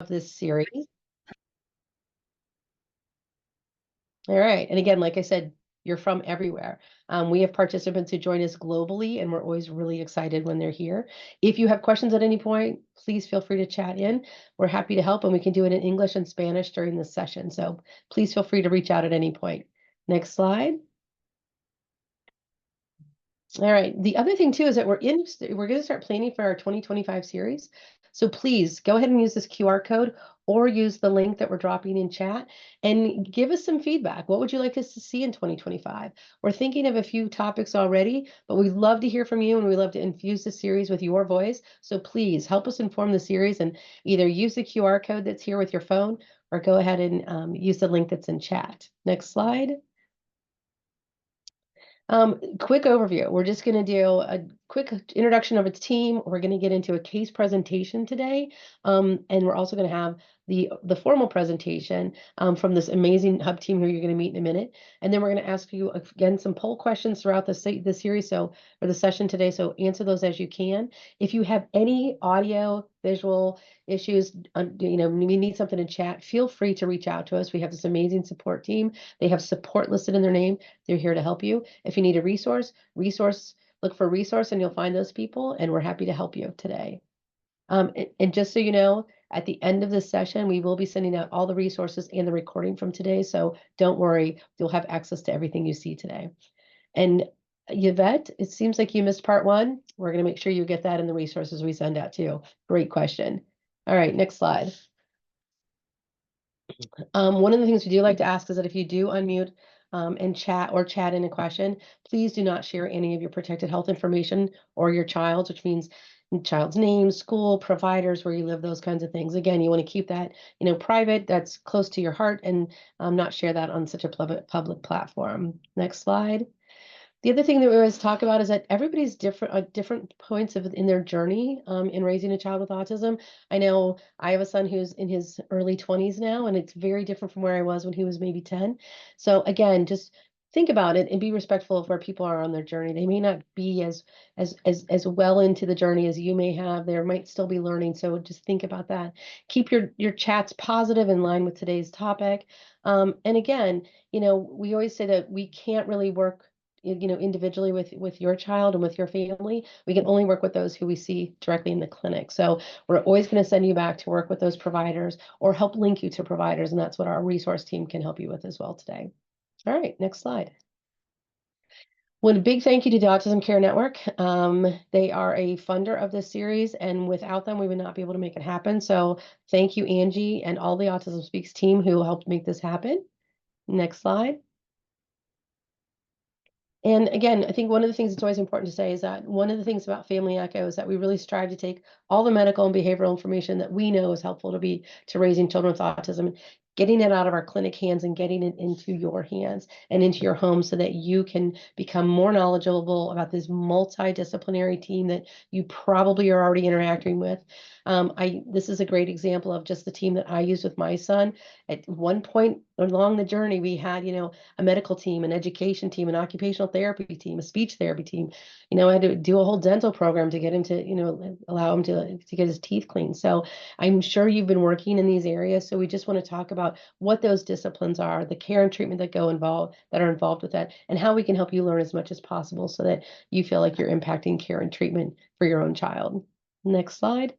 this series. All right. And again, like I said, you're from everywhere. We have participants who join us globally, and we're always really excited when they're here. If you have questions at any point, please feel free to chat in. We're happy to help, and we can do it in English and Spanish during this session. So please feel free to reach out at any point. Next slide. All right. The other thing too is that we're going to start planning for our 2025 series. So please go ahead and use this QR code or use the link that we're dropping in chat and give us some feedback. What would you like us to see in 2025? We're thinking of a few topics already, but we'd love to hear from you and we love to infuse the series with your voice. So please help us inform the series and either use the QR code that's here with your phone or go ahead and use the link that's in chat. Next slide. Quick overview. We're just going to do a quick introduction of its team. We're going to get into a case presentation today. And we're also going to have the formal presentation from this amazing hub team who you're going to meet in a minute. And then we're going to ask you again some poll questions throughout the series, or the session today. So answer those as you can. If you have any audio, visual issues, we need something in chat, feel free to reach out to us. We have this amazing support team. They have support listed in their name. They're here to help you. If you need a resource, look for resource and you'll find those people, and we're happy to help you today. And just so you know, at the end of this session, we will be sending out all the resources and the recording from today. So don't worry, you'll have access to everything you see today. And Yvette, it seems like you missed part one. We're going to make sure you get that in the resources we send out too. Great question. All right, next slide. One of the things we do like to ask is that if you do unmute and chat in a question, please do not share any of your protected health information or your child's, which means child's name, school, providers, where you live, those kinds of things. Again, you want to keep that, private, that's close to your heart, and not share that on such a public platform. Next slide. The other thing that we always talk about is that everybody's different at different points in their journey in raising a child with autism. I know I have a son who's in his early 20s now, and it's very different from where I was when he was maybe 10. So again, just think about it and be respectful of where people are on their journey. They may not be as well into the journey as you may have. There might still be learning. So just think about that. Keep your chats positive in line with today's topic. And again, we always say that we can't really work individually with your child and with your family. We can only work with those who we see directly in the clinic. So we're always going to send you back to work with those providers or help link you to providers. And that's what our resource team can help you with as well today. All right, next slide. Well, a big thank you to the Autism Care Network. They are a funder of this series, and without them, we would not be able to make it happen. So thank you, Angie, and all the Autism Speaks team who helped make this happen. Next slide. And again, I think one of the things that's always important to say is that one of the things about Family Echo is that we really strive to take all the medical and behavioral information that we know is helpful to raising children with autism, getting it out of our clinic hands and getting it into your hands and into your home so that you can become more knowledgeable about this multidisciplinary team that you probably are already interacting with. This is a great example of just the team that I use with my son. At one point along the journey, we had, a medical team, an education team, an occupational therapy team, a speech therapy team. I had to do a whole dental program to get him to, allow him to get his teeth cleaned. So I'm sure you've been working in these areas. So we just want to talk about what those disciplines are, the care and treatment that are involved with that, and how we can help you learn as much as possible so that you feel like you're impacting care and treatment for your own child. Next slide.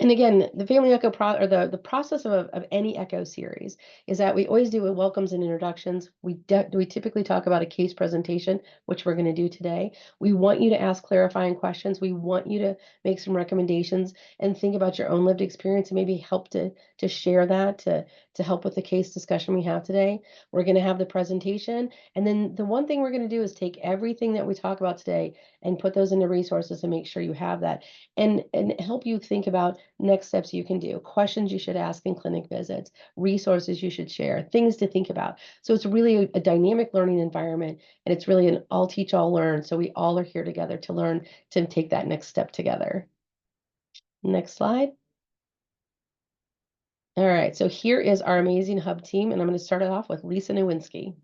And again, the Family Echo the process of any Echo series is that we always do a welcomes and introductions. We typically talk about a case presentation, which we're going to do today. We want you to ask clarifying questions. We want you to make some recommendations and think about your own lived experience and maybe help to share that to help with the case discussion we have today. We're going to have the presentation. And then the one thing we're going to do is take everything that we talk about today and put those into resources and make sure you have that and help you think about next steps you can do, questions you should ask in clinic visits, resources you should share, things to think about. So it's really a dynamic learning environment, and it's really an all teach, all learn. So we all are here together to learn to take that next step together. Next slide. All right, so here is our amazing hub team, and I'm going to start it off with Lisa Nowinski.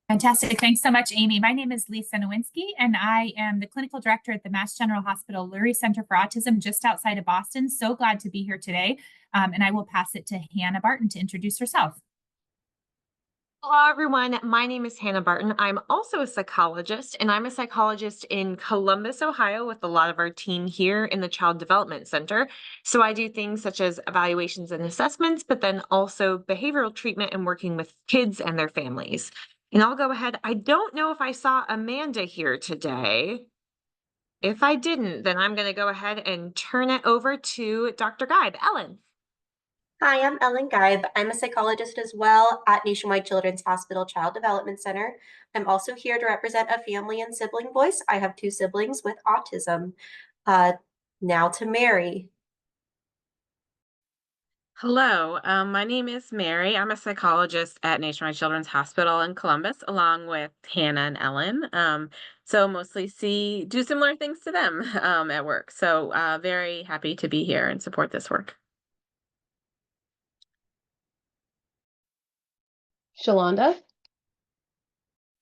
Fantastic. Thanks so much, Amy. My name is Lisa Nowinski, and I am the clinical director at the Mass General Hospital Lurie Center for Autism just outside of Boston. So glad to be here today. And I will pass it to Hannah Barton to introduce herself. Hello, everyone. My name is Hannah Barton. I'm also a psychologist, and I'm a psychologist in Columbus, Ohio, with a lot of our team here in the Child Development Center. So I do things such as evaluations and assessments, but then also behavioral treatment and working with kids and their families. And I'll go ahead. I don't know if I saw Amanda here today. If I didn't, then I'm going to go ahead and turn it over to Dr. Guide. Ellen. Hi, I'm Ellen Geib. I'm a psychologist as well at Nationwide Children's Hospital Child Development Center. I'm also here to represent a family and sibling voice. I have two siblings with autism. Uh, Now to Mary. Hello, my name is Mary. I'm a psychologist at Nationwide Children's Hospital in Columbus, along with Hannah and Ellen. So mostly do similar things to them at work. So very happy to be here and support this work. Shalonda?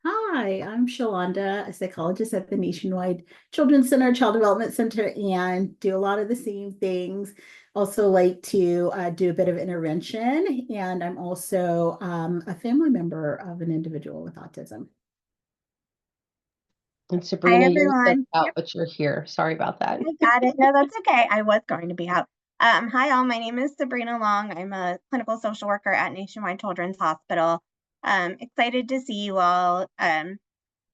Hi, I'm Shalonda, a psychologist at the Nationwide Children's Center, Child Development Center, and do a lot of the same things. Also like to do a bit of intervention, and I'm also a family member of an individual with autism. And Sabrina, Hi, you're everyone. out, Yep, but you're here. Sorry about that. I got it. No, that's okay. I was going to be out. Hi, all. My name is Sabrina Long. I'm a clinical social worker at Nationwide Children's Hospital. Excited to see you all.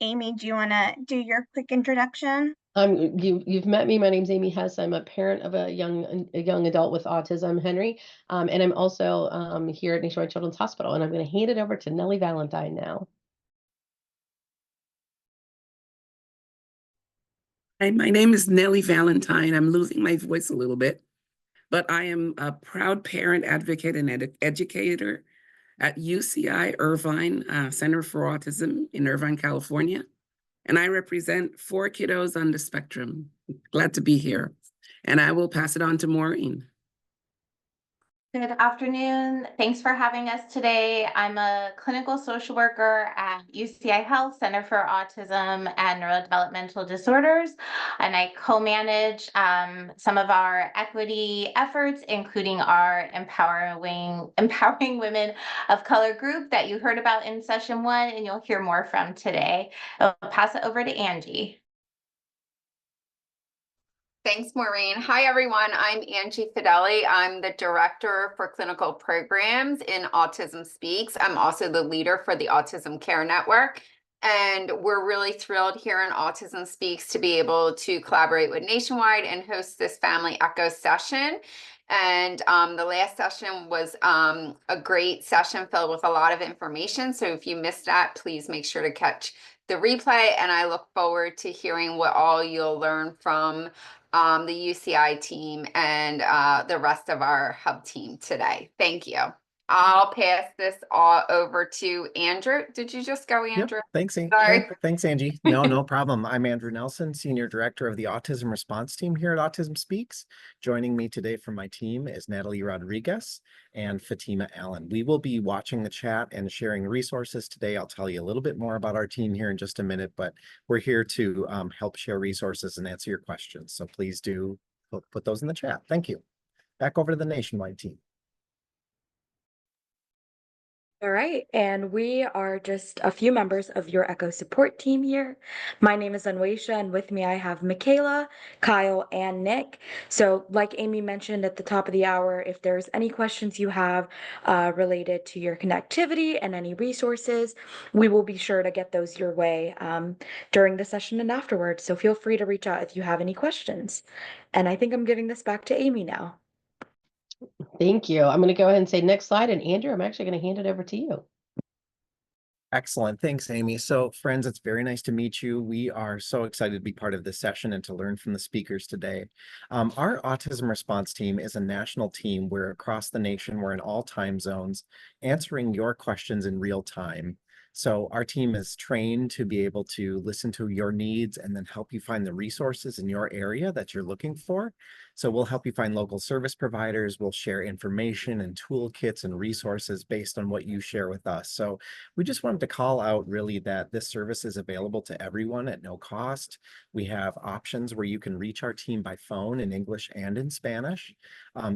Amy, do you want to do your quick introduction? You've met me. My name's Amy Hess. I'm a parent of a young adult with autism, Henry, and I'm also here at Nationwide Children's Hospital. And I'm going to hand it over to Nellie Valentine now. Hi, my name is Nellie Valentine. I'm losing my voice a little bit, but I am a proud parent, advocate, and educator at UCI Irvine Center for Autism in Irvine, California. And I represent 4 kiddos on the spectrum. Glad to be here. And I will pass it on to Maureen. Good afternoon. Thanks for having us today. I'm a clinical social worker at UCI Health Center for Autism and Neurodevelopmental Disorders, and I co-manage some of our equity efforts, including our empowering women of color group that you heard about in session 1, and you'll hear more from today. I'll pass it over to Angie. Thanks, Maureen. Hi, everyone. I'm Angie Fideli. I'm the Director for Clinical Programs in Autism Speaks. I'm also the leader for the Autism Care Network. And we're really thrilled here in Autism Speaks to be able to collaborate with Nationwide and host this Family Echo session. And the last session was a great session filled with a lot of information. So if you missed that, please make sure to catch the replay. And I look forward to hearing what all you'll learn from the UCI team and the rest of our hub team today. Thank you. I'll pass this all over to Andrew. Did you just go, Andrew? Yep. Thanks, Angie. Sorry. Thanks, Angie. No problem. I'm Andrew Nelson, Senior Director of the Autism Response Team here at Autism Speaks. Joining me today from my team is Natalie Rodriguez and Fatima Allen. We will be watching the chat and sharing resources today. I'll tell you a little bit more about our team here in just a minute, but we're here to help share resources and answer your questions. So please do put those in the chat. Thank you. Back over to the Nationwide team. All right, and we are just a few members of your Echo support team here. My name is Anwaisha, and with me I have Michaela, Kyle, and Nick. So like Amy mentioned at the top of the hour, if there's any questions you have related to your connectivity and any resources, we will be sure to get those your way during the session and afterwards. So feel free to reach out if you have any questions. And I think I'm giving this back to Amy now. Thank you. I'm going to go ahead and say next slide. And Andrew, I'm actually going to hand it over to you. Excellent. Thanks, Amy. So friends, it's very nice to meet you. We are so excited to be part of this session and to learn from the speakers today. Our autism response team is a national team. We're across the nation. We're in all time zones, answering your questions in real time. So our team is trained to be able to listen to your needs and then help you find the resources in your area that you're looking for. So we'll help you find local service providers. We'll share information and toolkits and resources based on what you share with us. So we just wanted to call out really that this service is available to everyone at no cost. We have options where you can reach our team by phone in English and in Spanish.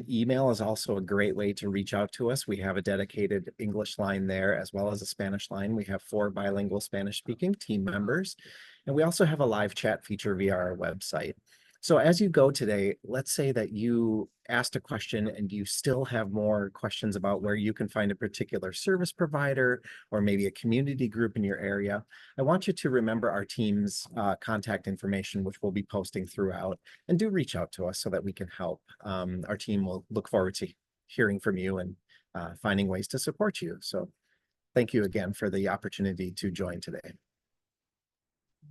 Email is also a great way to reach out to us. We have a dedicated English line there as well as a Spanish line. We have 4 bilingual Spanish speaking team members. And we also have a live chat feature via our website. So as you go today, let's say that you asked a question and you still have more questions about where you can find a particular service provider or maybe a community group in your area. I want you to remember our team's contact information, which we'll be posting throughout, and do reach out to us so that we can help. Our team will look forward to hearing from you and finding ways to support you. So thank you again for the opportunity to join today.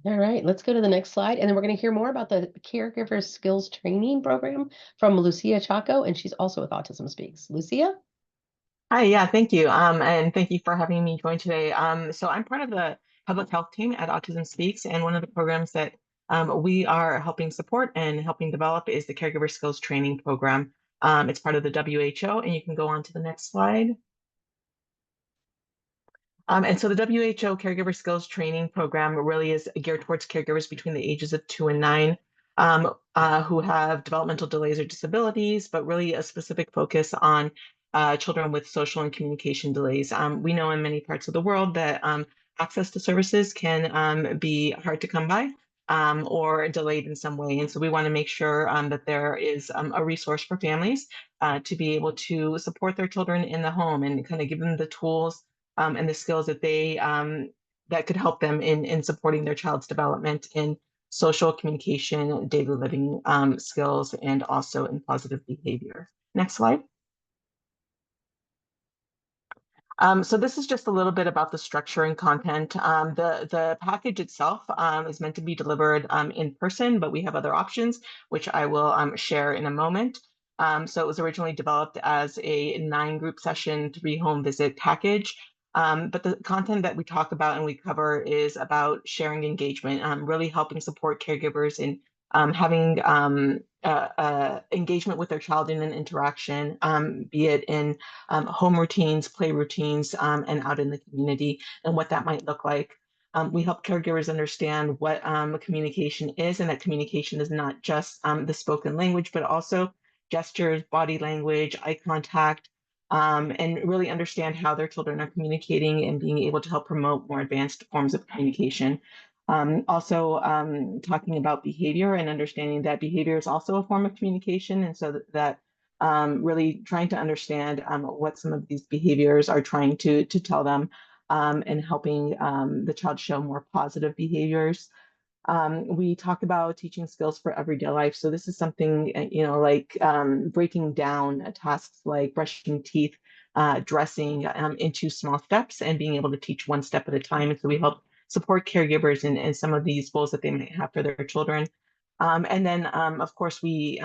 All right, let's go to the next slide. And then we're going to hear more about the Caregiver Skills Training Program from Lucia Chaco, and she's also with Autism Speaks. Lucia? Hi, yeah, thank you. And thank you for having me join today. So I'm part of the public health team at Autism Speaks, and one of the programs that we are helping support and helping develop is the Caregiver Skills Training Program. It's part of the WHO, and you can go on to the next slide. And so the WHO Caregiver Skills Training Program really is geared towards caregivers between the ages of 2 and 9 who have developmental delays or disabilities, but really a specific focus on children with social and communication delays. We know in many parts of the world that access to services can be hard to come by or delayed in some way. And so we want to make sure that there is a resource for families to be able to support their children in the home and kind of give them the tools and the skills that they that could help them in supporting their child's development in social communication, daily living skills, and also in positive behavior. Next slide. So this is just a little bit about the structure and content. The package itself is meant to be delivered in person, but we have other options, which I will share in a moment. So it was originally developed as a 9-group session, 3 home visit package. But the content that we talk about and we cover is about sharing engagement, really helping support caregivers in having engagement with their child in an interaction, be it in home routines, play routines, and out in the community, and what that might look like. We help caregivers understand what communication is, and that communication is not just the spoken language, but also gestures, body language, eye contact, and really understand how their children are communicating and being able to help promote more advanced forms of communication. Also talking about behavior and understanding that behavior is also a form of communication, and so that really trying to understand what some of these behaviors are trying to tell them, and helping the child show more positive behaviors. We talk about teaching skills for everyday life. So this is something, like breaking down tasks like brushing teeth, dressing into small steps and being able to teach one step at a time. And so we help support caregivers in some of these goals that they might have for their children. And then, of course, we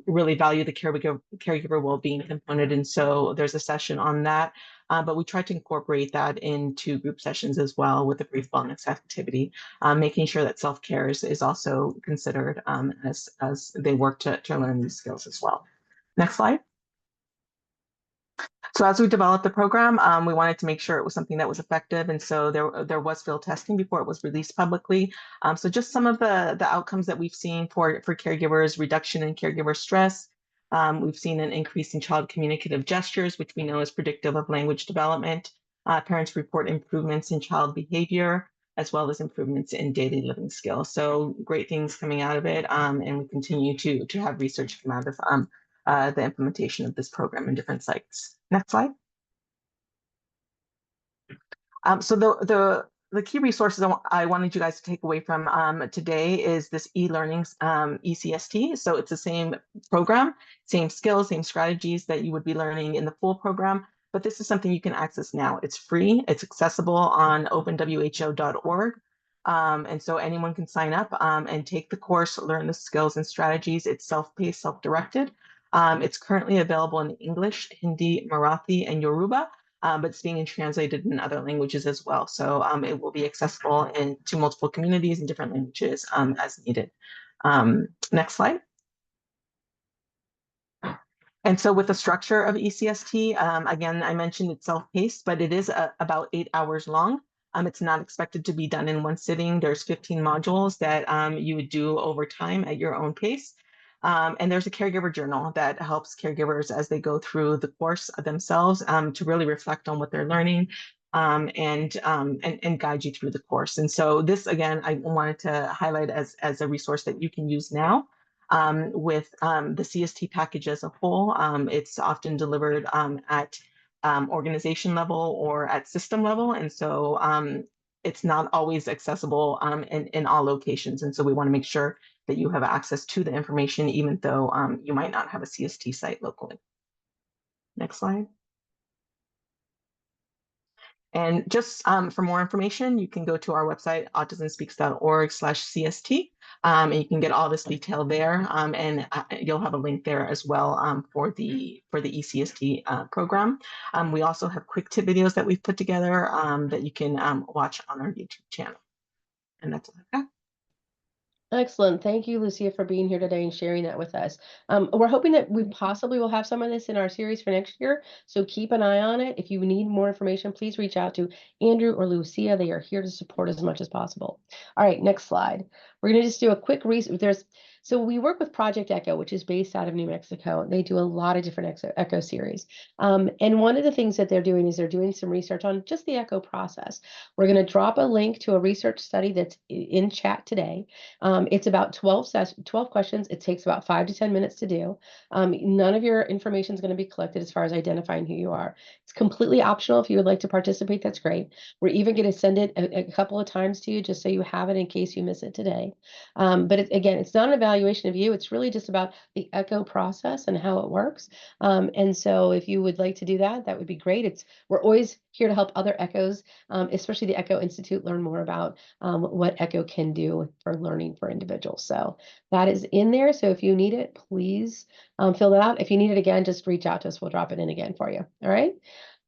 really value the caregiver well-being component. And so there's a session on that, but we try to incorporate that into group sessions as well with a brief wellness activity, making sure that self-care is also considered as they work to learn these skills as well. Next slide. So as we developed the program, we wanted to make sure it was something that was effective. And so there was field testing before it was released publicly. So just some of the outcomes that we've seen for caregivers: reduction in caregiver stress. We've seen an increase in child communicative gestures, which we know is predictive of language development. Parents report improvements in child behavior, as well as improvements in daily living skills. So great things coming out of it. And we continue to have research come out of the implementation of this program in different sites. Next slide. So the key resources I wanted you guys to take away from today is this e-learning ECST. So it's the same program, same skills, same strategies that you would be learning in the full program, but this is something you can access now. It's free, it's accessible on openwho.org. And so anyone can sign up and take the course, learn the skills and strategies. It's self-paced, self-directed. It's currently available in English, Hindi, Marathi, and Yoruba, but it's being translated in other languages as well. So it will be accessible to multiple communities in different languages as needed. Next slide. And so with the structure of ECST, again, I mentioned it's self-paced, but it is about 8 hours long. It's not expected to be done in one sitting. There's 15 modules that you would do over time at your own pace. And there's a caregiver journal that helps caregivers as they go through the course themselves to really reflect on what they're learning and guide you through the course. And so this, again, I wanted to highlight as a resource that you can use now. With the CST package as a whole, it's often delivered at organization level or at system level. And so it's not always accessible in all locations. And so we want to make sure that you have access to the information, even though you might not have a CST site locally. Next slide. And just for more information, you can go to our website, autismspeaks.org/CST, and you can get all this detail there. And you'll have a link there as well for the ECST program. We also have quick tip videos that we've put together that you can watch on our YouTube channel. And that's all I've got. Excellent. Thank you, Lucia, for being here today and sharing that with us. We're hoping that we possibly will have some of this in our series for next year, so keep an eye on it. If you need more information, please reach out to Andrew or Lucia. They are here to support as much as possible. All right, next slide. We're going to just do a quick so we work with Project Echo, which is based out of New Mexico. They do a lot of different Echo series. And one of the things that they're doing is they're doing some research on just the Echo process. We're going to drop a link to a research study that's in chat today. It's about 12 questions. It takes about 5 to 10 minutes to do. None of your information is going to be collected as far as identifying who you are. It's completely optional. If you would like to participate, that's great. We're even going to send it a couple of times to you just so you have it in case you miss it today. But again, it's not an evaluation of you. It's really just about the Echo process and how it works. And so if you would like to do that, that would be great. We're always here to help other Echos, especially the Echo Institute, learn more about what Echo can do for learning for individuals. So that is in there. So if you need it, please fill that out. If you need it again, just reach out to us. We'll drop it in again for you. All right.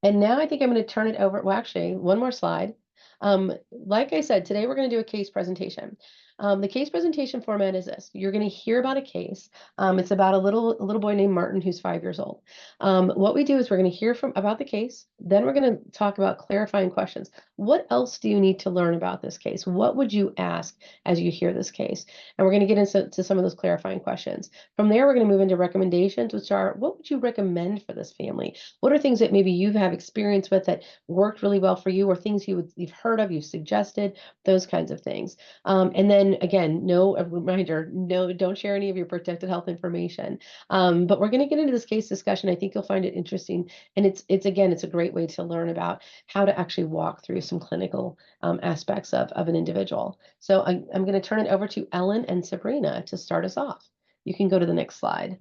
And now I think I'm going to turn it over. Well, actually, one more slide. Like I said, today we're going to do a case presentation. The case presentation format is this. You're going to hear about a case. It's about a little boy named Martin who's 5 years old. What we do is we're going to hear about the case. Then we're going to talk about clarifying questions. What else do you need to learn about this case? What would you ask as you hear this case? And we're going to get into some of those clarifying questions. From there, we're going to move into recommendations, which are what would you recommend for this family? What are things that maybe you have experience with that worked really well for you, or things you've heard of, you've suggested, those kinds of things. And then again, a reminder, no, don't share any of your protected health information. But we're going to get into this case discussion. I think you'll find it interesting. And it's a great way to learn about how to actually walk through some clinical aspects of an individual. So I'm going to turn it over to Ellen and Sabrina to start us off. You can go to the next slide.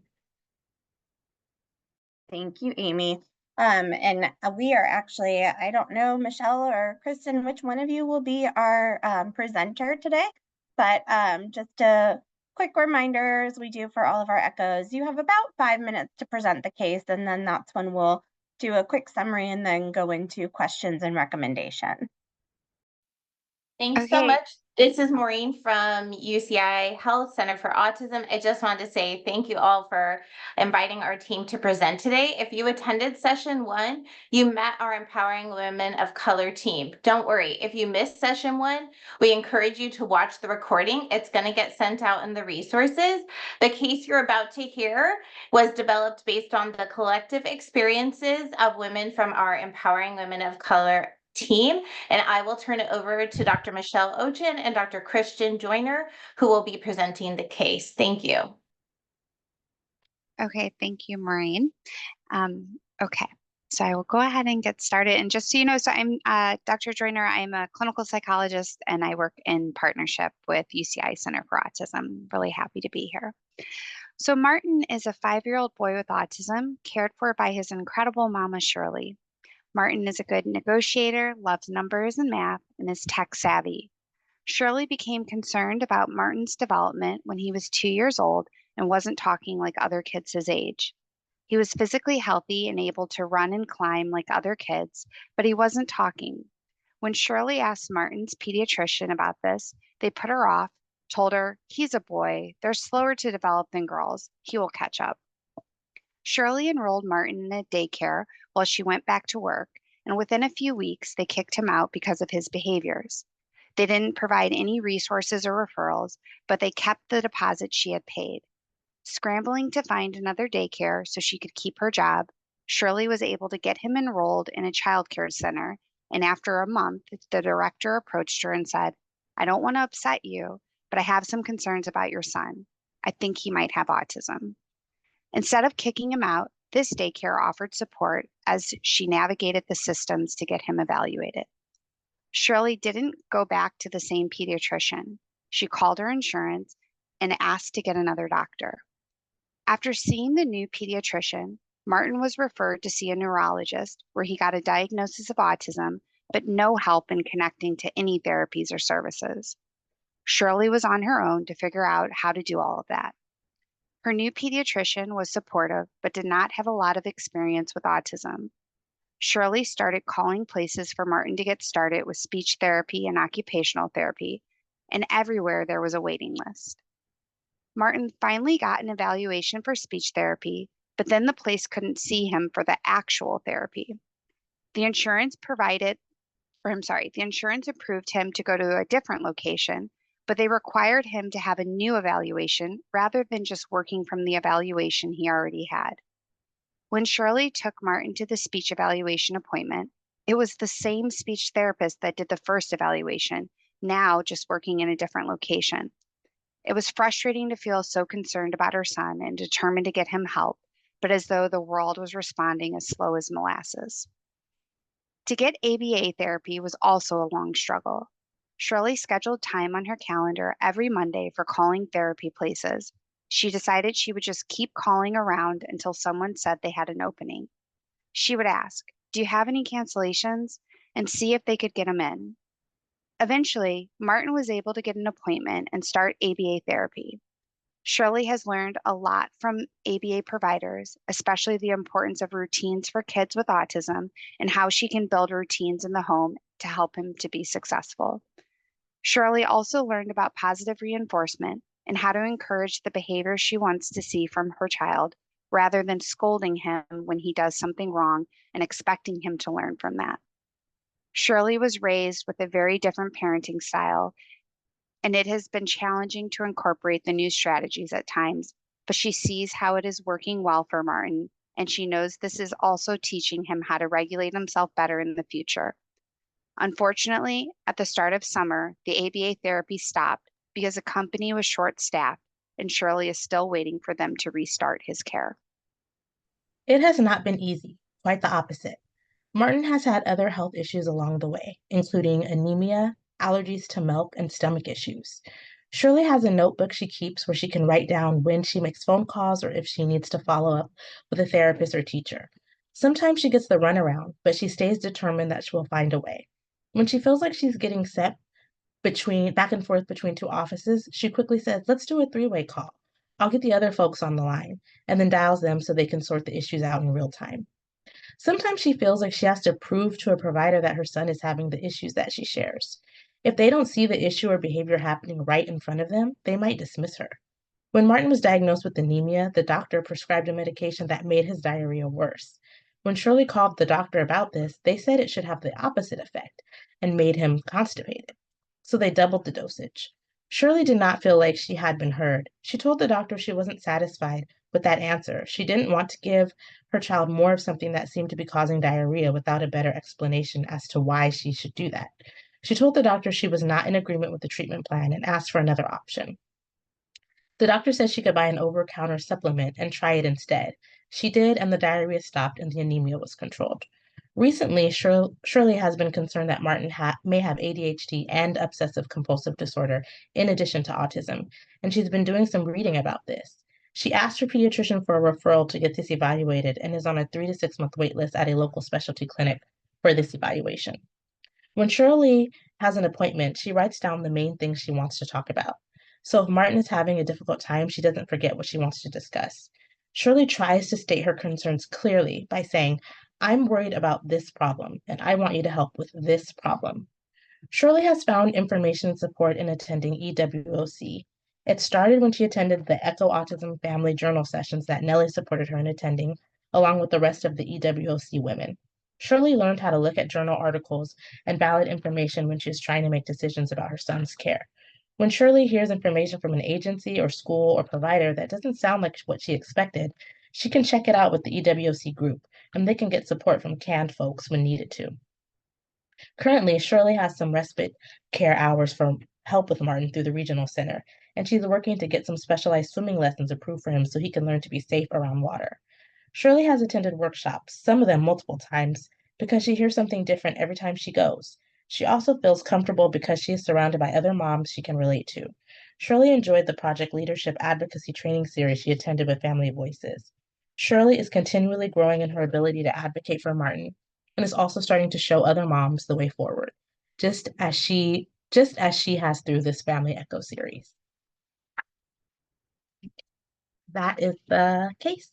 Thank you, Amy. And we are actually, I don't know, Michelle or Kristen, which one of you will be our presenter today, but just a quick reminder, as we do for all of our Echos, you have about 5 minutes to present the case, and then that's when we'll do a quick summary and then go into questions and recommendations. Thanks so much. This is Maureen from UCI Health Center for Autism. I just wanted to say thank you all for inviting our team to present today. If you attended session 1, you met our Empowering Women of Color team. Don't worry, if you missed session 1, we encourage you to watch the recording. It's going to get sent out in the resources. The case you're about to hear was developed based on the collective experiences of women from our Empowering Women of Color team, and I will turn it over to Dr. Michelle Ochin and Dr. Christian Joyner, who will be presenting the case. Thank you. Okay, thank you, Maureen. Okay, so I will go ahead and get started. And just so you know, so I'm Dr. Joyner. I'm a clinical psychologist, and I work in partnership with UCI Center for Autism. I'm really happy to be here. So Martin is a 5-year-old boy with autism, cared for by his incredible mama, Shirley. Martin is a good negotiator, loves numbers and math, and is tech savvy. Shirley became concerned about Martin's development when he was 2 years old and wasn't talking like other kids his age. He was physically healthy and able to run and climb like other kids, but he wasn't talking. When Shirley asked Martin's pediatrician about this, they put her off, told her, "He's a boy. They're slower to develop than girls. He will catch up." Shirley enrolled Martin in a daycare while she went back to work, and within a few weeks, they kicked him out because of his behaviors. They didn't provide any resources or referrals, but they kept the deposit she had paid. Scrambling to find another daycare so she could keep her job, Shirley was able to get him enrolled in a childcare center, and after a month, the director approached her and said, "I don't want to upset you, but I have some concerns about your son. I think he might have autism." Instead of kicking him out, this daycare offered support as she navigated the systems to get him evaluated. Shirley didn't go back to the same pediatrician. She called her insurance and asked to get another doctor. After seeing the new pediatrician, Martin was referred to see a neurologist where he got a diagnosis of autism, but no help in connecting to any therapies or services. Shirley was on her own to figure out how to do all of that. Her new pediatrician was supportive, but did not have a lot of experience with autism. Shirley started calling places for Martin to get started with speech therapy and occupational therapy, and everywhere there was a waiting list. Martin finally got an evaluation for speech therapy, but then the place couldn't see him for the actual therapy. The insurance the insurance approved him to go to a different location, but they required him to have a new evaluation rather than just working from the evaluation he already had. When Shirley took Martin to the speech evaluation appointment, it was the same speech therapist that did the first evaluation, now just working in a different location. It was frustrating to feel so concerned about her son and determined to get him help, but as though the world was responding as slow as molasses. To get ABA therapy was also a long struggle. Shirley scheduled time on her calendar every Monday for calling therapy places. She decided she would just keep calling around until someone said they had an opening. She would ask, "Do you have any cancellations?" and see if they could get him in. Eventually, Martin was able to get an appointment and start ABA therapy. Shirley has learned a lot from ABA providers, especially the importance of routines for kids with autism and how she can build routines in the home to help him to be successful. Shirley also learned about positive reinforcement and how to encourage the behavior she wants to see from her child rather than scolding him when he does something wrong and expecting him to learn from that. Shirley was raised with a very different parenting style, and it has been challenging to incorporate the new strategies at times, but she sees how it is working well for Martin, and she knows this is also teaching him how to regulate himself better in the future. Unfortunately, at the start of summer, the ABA therapy stopped because the company was short-staffed, and Shirley is still waiting for them to restart his care. It has not been easy, quite the opposite. Martin has had other health issues along the way, including anemia, allergies to milk, and stomach issues. Shirley has a notebook she keeps where she can write down when she makes phone calls or if she needs to follow up with a therapist or teacher. Sometimes she gets the runaround, but she stays determined that she will find a way. When she feels like she's getting set back and forth between two offices, she quickly says, "Let's do a three-way call. I'll get the other folks on the line," and then dials them so they can sort the issues out in real time. Sometimes she feels like she has to prove to a provider that her son is having the issues that she shares. If they don't see the issue or behavior happening right in front of them, they might dismiss her. When Martin was diagnosed with anemia, the doctor prescribed a medication that made his diarrhea worse. When Shirley called the doctor about this, they said it should have the opposite effect and made him constipated. So they doubled the dosage. Shirley did not feel like she had been heard. She told the doctor she wasn't satisfied with that answer. She didn't want to give her child more of something that seemed to be causing diarrhea without a better explanation as to why she should do that. She told the doctor she was not in agreement with the treatment plan and asked for another option. The doctor said she could buy an over-the-counter supplement and try it instead. She did, and the diarrhea stopped and the anemia was controlled. Recently, Shirley has been concerned that Martin may have ADHD and obsessive compulsive disorder in addition to autism, and she's been doing some reading about this. She asked her pediatrician for a referral to get this evaluated and is on a 3 to 6 month wait list at a local specialty clinic for this evaluation. When Shirley has an appointment, she writes down the main things she wants to talk about. So if Martin is having a difficult time, she doesn't forget what she wants to discuss. Shirley tries to state her concerns clearly by saying, "I'm worried about this problem, and I want you to help with this problem." Shirley has found information and support in attending EWOC. It started when she attended the Echo Autism Family Journal sessions that Nellie supported her in attending, along with the rest of the EWOC women. Shirley learned how to look at journal articles and valid information when she was trying to make decisions about her son's care. When Shirley hears information from an agency or school or provider that doesn't sound like what she expected, she can check it out with the EWOC group, and they can get support from canned folks when needed to. Currently, Shirley has some respite care hours for help with Martin through the regional center, and she's working to get some specialized swimming lessons approved for him so he can learn to be safe around water. Shirley has attended workshops, some of them multiple times, because she hears something different every time she goes. She also feels comfortable because she is surrounded by other moms she can relate to. Shirley enjoyed the Project Leadership Advocacy training series she attended with Family Voices. Shirley is continually growing in her ability to advocate for Martin and is also starting to show other moms the way forward, just as she has through this Family Echo series. That is the case.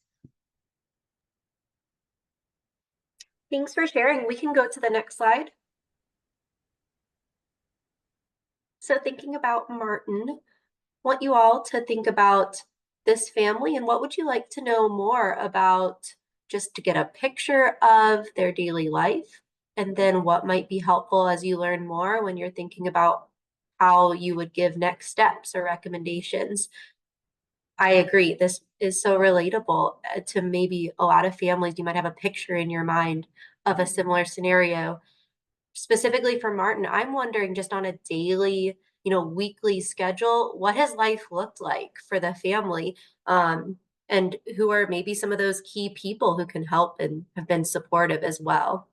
Thanks for sharing. We can go to the next slide. So thinking about Martin, want you all to think about this family and what would you like to know more about, just to get a picture of their daily life, and then what might be helpful as you learn more when you're thinking about how you would give next steps or recommendations. I agree. This is so relatable to maybe a lot of families. You might have a picture in your mind of a similar scenario. Specifically for Martin, I'm wondering, just on a daily, weekly schedule, what has life looked like for the family? And who are maybe some of those key people who can help and have been supportive as well?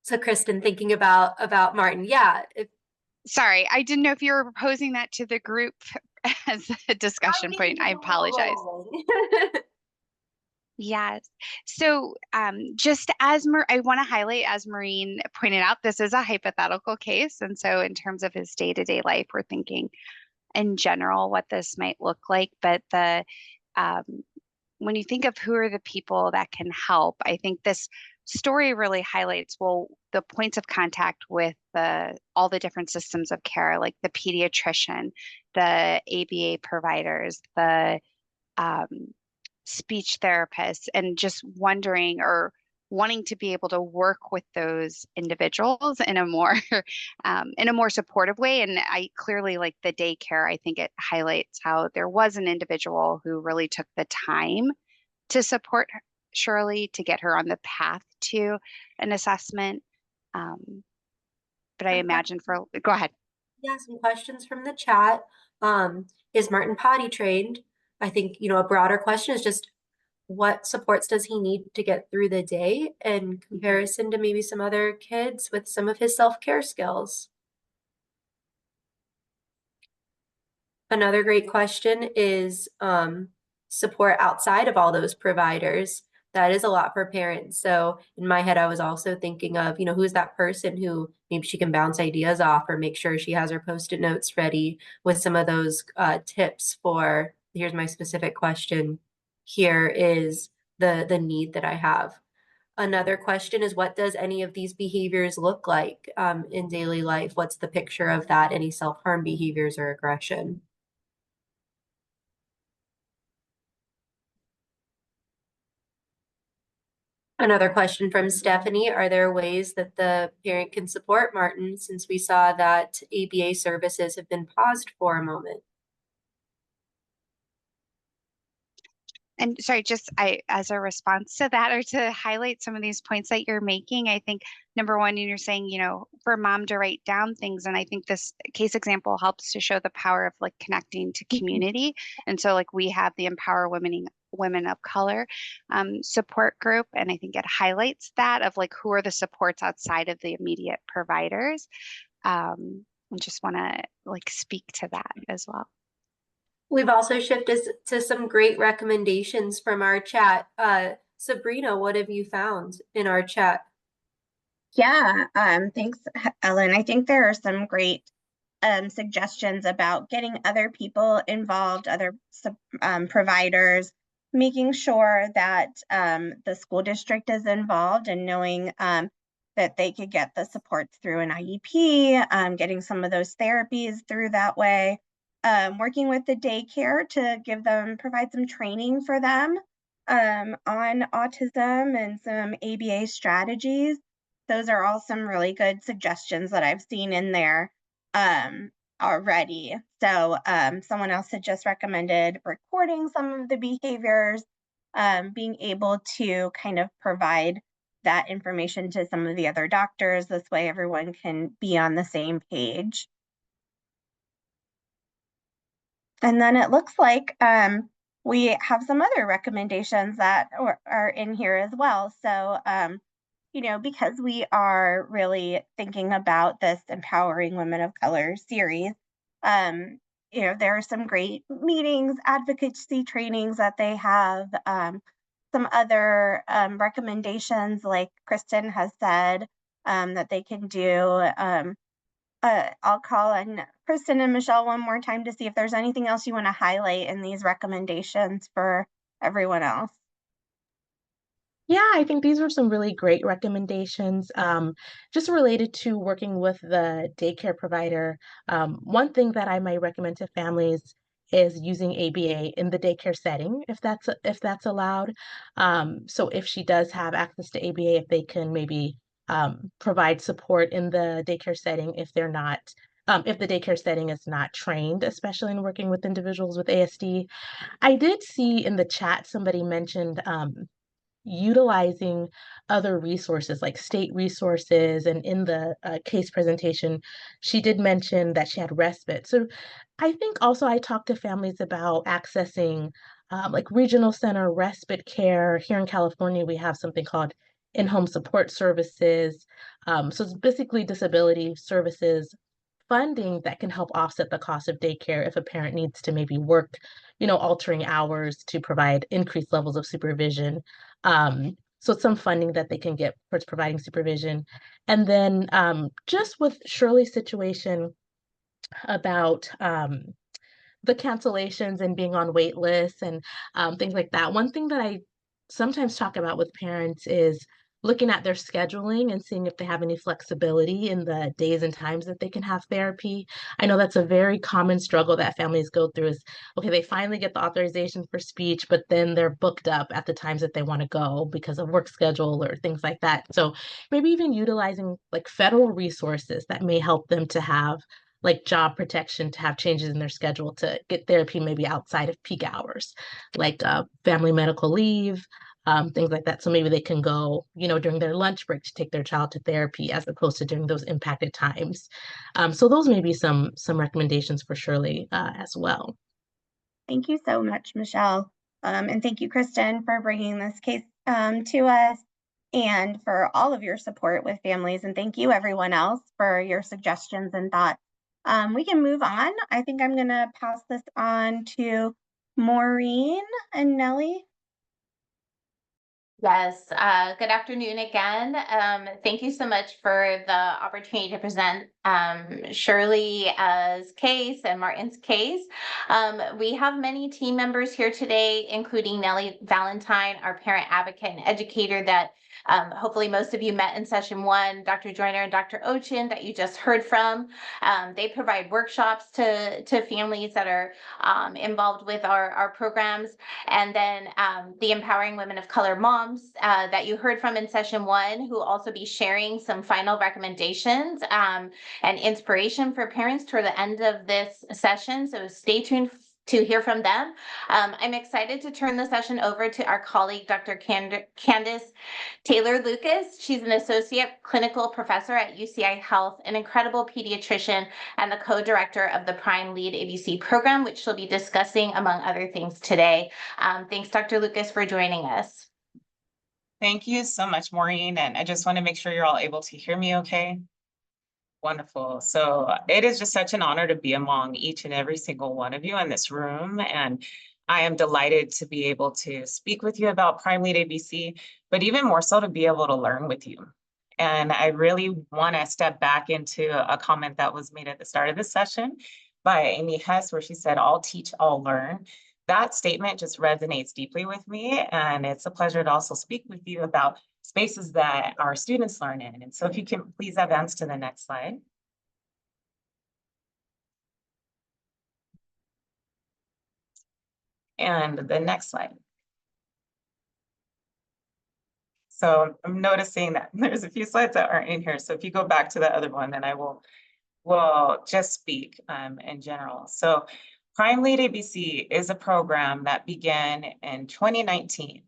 So Kristen, thinking about Martin, yeah. Sorry, I didn't know if you were proposing that to the group as a discussion point. I apologize. Yes. So just as I want to highlight, as Maureen pointed out, this is a hypothetical case. And so in terms of his day-to-day life, we're thinking in general what this might look like. But um, when you think of who are the people that can help, I think this story really highlights, well, the points of contact with all the different systems of care, like the pediatrician, the ABA providers, the um, speech therapists, and just wondering or wanting to be able to work with those individuals in a more supportive way. And I clearly, like the daycare, I think it highlights how there was an individual who really took the time to support Shirley to get her on the path to an assessment. But I imagine go ahead. Yeah, some questions from the chat. Is Martin potty trained? I think, a broader question is just, what supports does he need to get through the day in comparison to maybe some other kids with some of his self-care skills? Another great question is support outside of all those providers. That is a lot for parents. So in my head, I was also thinking of, who's that person who maybe she can bounce ideas off, or make sure she has her Post-it notes ready with some of those tips for, here's my specific question. Here is the need that I have. Another question is, what does any of these behaviors look like in daily life? What's the picture of that? Any self-harm behaviors or aggression? Another question from Stephanie: are there ways that the parent can support Martin, since we saw that ABA services have been paused for a moment? And sorry, just as a response to that, or to highlight some of these points that you're making, I think number one, you're saying, for mom to write down things. And I think this case example helps to show the power of like connecting to community. And so like we have the Empower Women of Color support group. And I think it highlights that of like, who are the supports outside of the immediate providers. And just want to like speak to that as well. We've also shifted to some great recommendations from our chat. Sabrina, what have you found in our chat? Yeah, thanks, Ellen. I think there are some great suggestions about getting other people involved, other providers, making sure that the school district is involved and knowing that they could get the supports through an IEP, getting some of those therapies through that way, working with the daycare to provide some training for them on autism and some ABA strategies. Those are all some really good suggestions that I've seen in there already. So someone else had just recommended recording some of the behaviors, being able to kind of provide that information to some of the other doctors. This way everyone can be on the same page. And then it looks like we have some other recommendations that are in here as well. So, you know, because we are really thinking about this Empowering Women of Color series, you know, there are some great meetings, advocacy trainings that they have, some other recommendations, like Kristen has said, that they can do. I'll call on Kristen and Michelle one more time to see if there's anything else you want to highlight in these recommendations for everyone else. Yeah, I think these were some really great recommendations, just related to working with the daycare provider. One thing that I might recommend to families is using ABA in the daycare setting, if that's allowed. So if she does have access to ABA, if they can maybe provide support in the daycare setting if they're not. If the daycare setting is not trained, especially in working with individuals with ASD. I did see in the chat somebody mentioned utilizing other resources like state resources. And in the case presentation, she did mention that she had respite. So I think also I talked to families about accessing like regional center respite care. Here in California, we have something called in-home support services. So it's basically disability services funding that can help offset the cost of daycare if a parent needs to maybe work, you know, altering hours to provide increased levels of supervision. So some funding that they can get towards providing supervision. And then just with Shirley's situation about the cancellations and being on wait lists and things like that. One thing that I sometimes talk about with parents is looking at their scheduling and seeing if they have any flexibility in the days and times that they can have therapy. I know that's a very common struggle that families go through is, okay, they finally get the authorization for speech, but then they're booked up at the times that they want to go because of work schedule or things like that. So maybe even utilizing like federal resources that may help them to have like job protection, to have changes in their schedule to get therapy maybe outside of peak hours, like family medical leave, things like that. So maybe they can go, you know, during their lunch break to take their child to therapy as opposed to during those impacted times. So those may be some recommendations for Shirley as well. Thank you so much, Michelle. And thank you, Kristen, for bringing this case to us and for all of your support with families. And thank you, everyone else, for your suggestions and thoughts. We can move on. I think I'm going to pass this on to Maureen and Nellie. Yes, good afternoon again. Thank you so much for the opportunity to present Shirley's case and Martin's case. We have many team members here today, including Nellie Valentine, our parent advocate and educator that hopefully most of you met in session one, Dr. Joyner and Dr. Ochin that you just heard from. They provide workshops to families that are involved with our programs. And then the Empowering Women of Color Moms that you heard from in session one, who also be sharing some final recommendations and inspiration for parents toward the end of this session. So stay tuned to hear from them. I'm excited to turn the session over to our colleague, Dr. Candace Taylor-Lucas. She's an associate clinical professor at UCI Health, an incredible pediatrician, and the co-director of the Prime Lead ABC program, which she'll be discussing among other things today. Thanks, Dr. Lucas, for joining us. Thank you so much, Maureen. And I just want to make sure you're all able to hear me okay. Wonderful. So it is just such an honor to be among each and every single one of you in this room. And I am delighted to be able to speak with you about Prime Lead ABC, but even more so to be able to learn with you. And I really want to step back into a comment that was made at the start of this session by Amy Hess, where she said, all teach, all learn. that statement just resonates deeply with me, and it's a pleasure to also speak with you about spaces that our students learn in. And so if you can please advance to the next slide. And the next slide. So I'm noticing that there's a few slides that aren't in here. So if you go back to the other one, then I will just speak in general. So Prime Lead ABC is a program that began in 2019.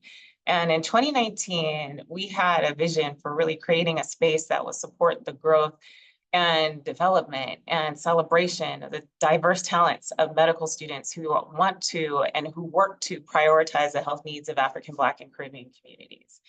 And in 2019, we had a vision for really creating a space that would support the growth and development and celebration of the diverse talents of medical students who want to and who work to prioritize the health needs of African, Black, and Caribbean communities.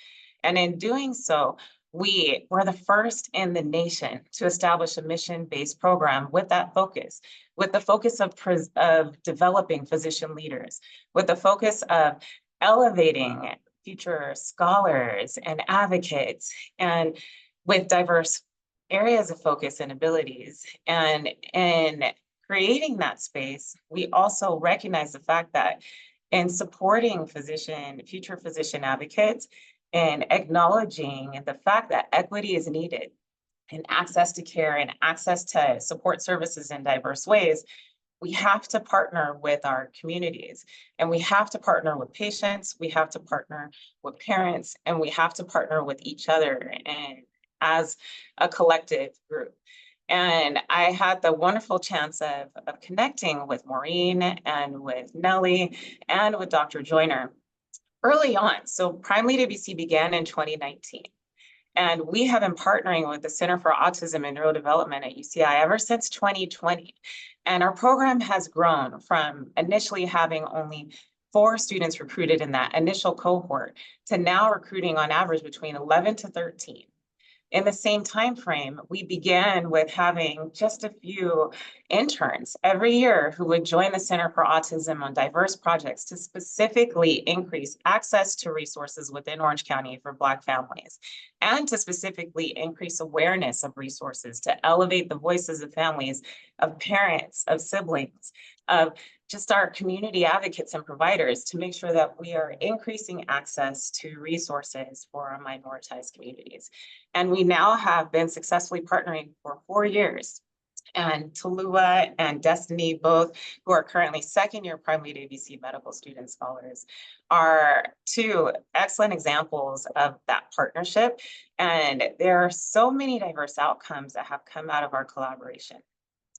And in doing so, we were the first in the nation to establish a mission-based program with that focus, with the focus of developing physician leaders, with the focus of elevating future scholars and advocates, and with diverse areas of focus and abilities. And in creating that space, we also recognize the fact that in supporting future physician advocates, and acknowledging the fact that equity is needed and access to care and access to support services in diverse ways, we have to partner with our communities, and we have to partner with patients, we have to partner with parents, and we have to partner with each other and as a collective group. And I had the wonderful chance of connecting with Maureen and with Nellie and with Dr. Joyner early on. So Prime Lead ABC began in 2019. And we have been partnering with the Center for Autism and Neurodevelopment at UCI ever since 2020. And our program has grown from initially having only 4 students recruited in that initial cohort to now recruiting on average between 11 to 13. In the same time frame, we began with having just a few interns every year who would join the Center for Autism on diverse projects to specifically increase access to resources within Orange County for Black families, and to specifically increase awareness of resources, to elevate the voices of families, of parents, of siblings, of just our community advocates and providers, to make sure that we are increasing access to resources for our minoritized communities. And we now have been successfully partnering for 4 years. And Talua and Destiny, both who are currently second-year Prime Lead ABC medical student scholars, are 2 excellent examples of that partnership. And there are so many diverse outcomes that have come out of our collaboration.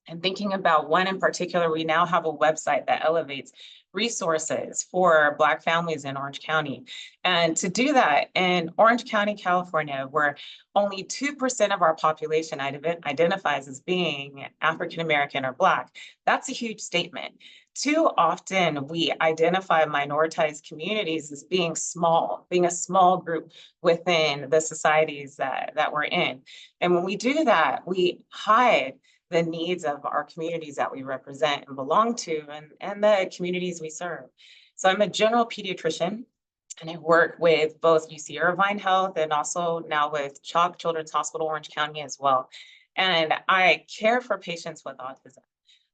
And thinking about one in particular, we now have a website that elevates resources for Black families in Orange County. And to do that in Orange County, California, where only 2% of our population identifies as being African American or Black, that's a huge statement. Too often we identify minoritized communities as being a small group within the societies that we're in. And when we do that, we hide the needs of our communities that we represent and belong to, and the communities we serve. So I'm a general pediatrician, and I work with both UC Irvine Health and also now with Chalk Children's Hospital, Orange County as well. And I care for patients with autism.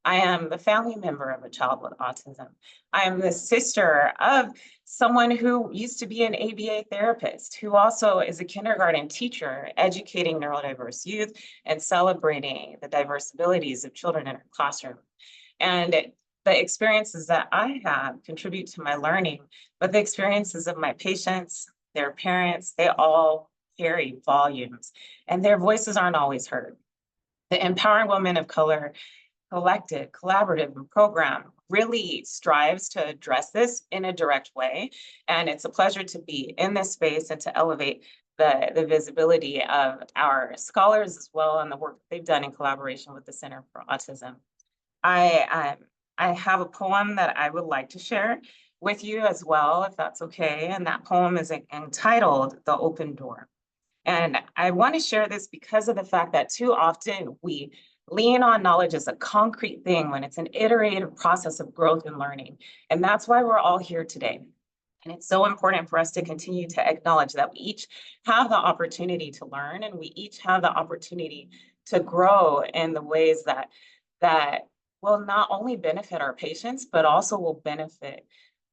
I am the family member of a child with autism. I am the sister of someone who used to be an ABA therapist, who also is a kindergarten teacher, educating neurodiverse youth and celebrating the diverse abilities of children in our classroom. And the experiences that I have contribute to my learning, but the experiences of my patients, their parents, they all carry volumes, and their voices aren't always heard. The Empowering Women of Color collective, collaborative program really strives to address this in a direct way. And it's a pleasure to be in this space and to elevate the visibility of our scholars as well and the work they've done in collaboration with the Center for Autism. I have a poem that I would like to share with you as well, if that's okay. And that poem is entitled The Open Door. And I want to share this because of the fact that too often we lean on knowledge as a concrete thing when it's an iterative process of growth and learning. And that's why we're all here today. And it's so important for us to continue to acknowledge that we each have the opportunity to learn, and we each have the opportunity to grow in the ways that will not only benefit our patients, but also will benefit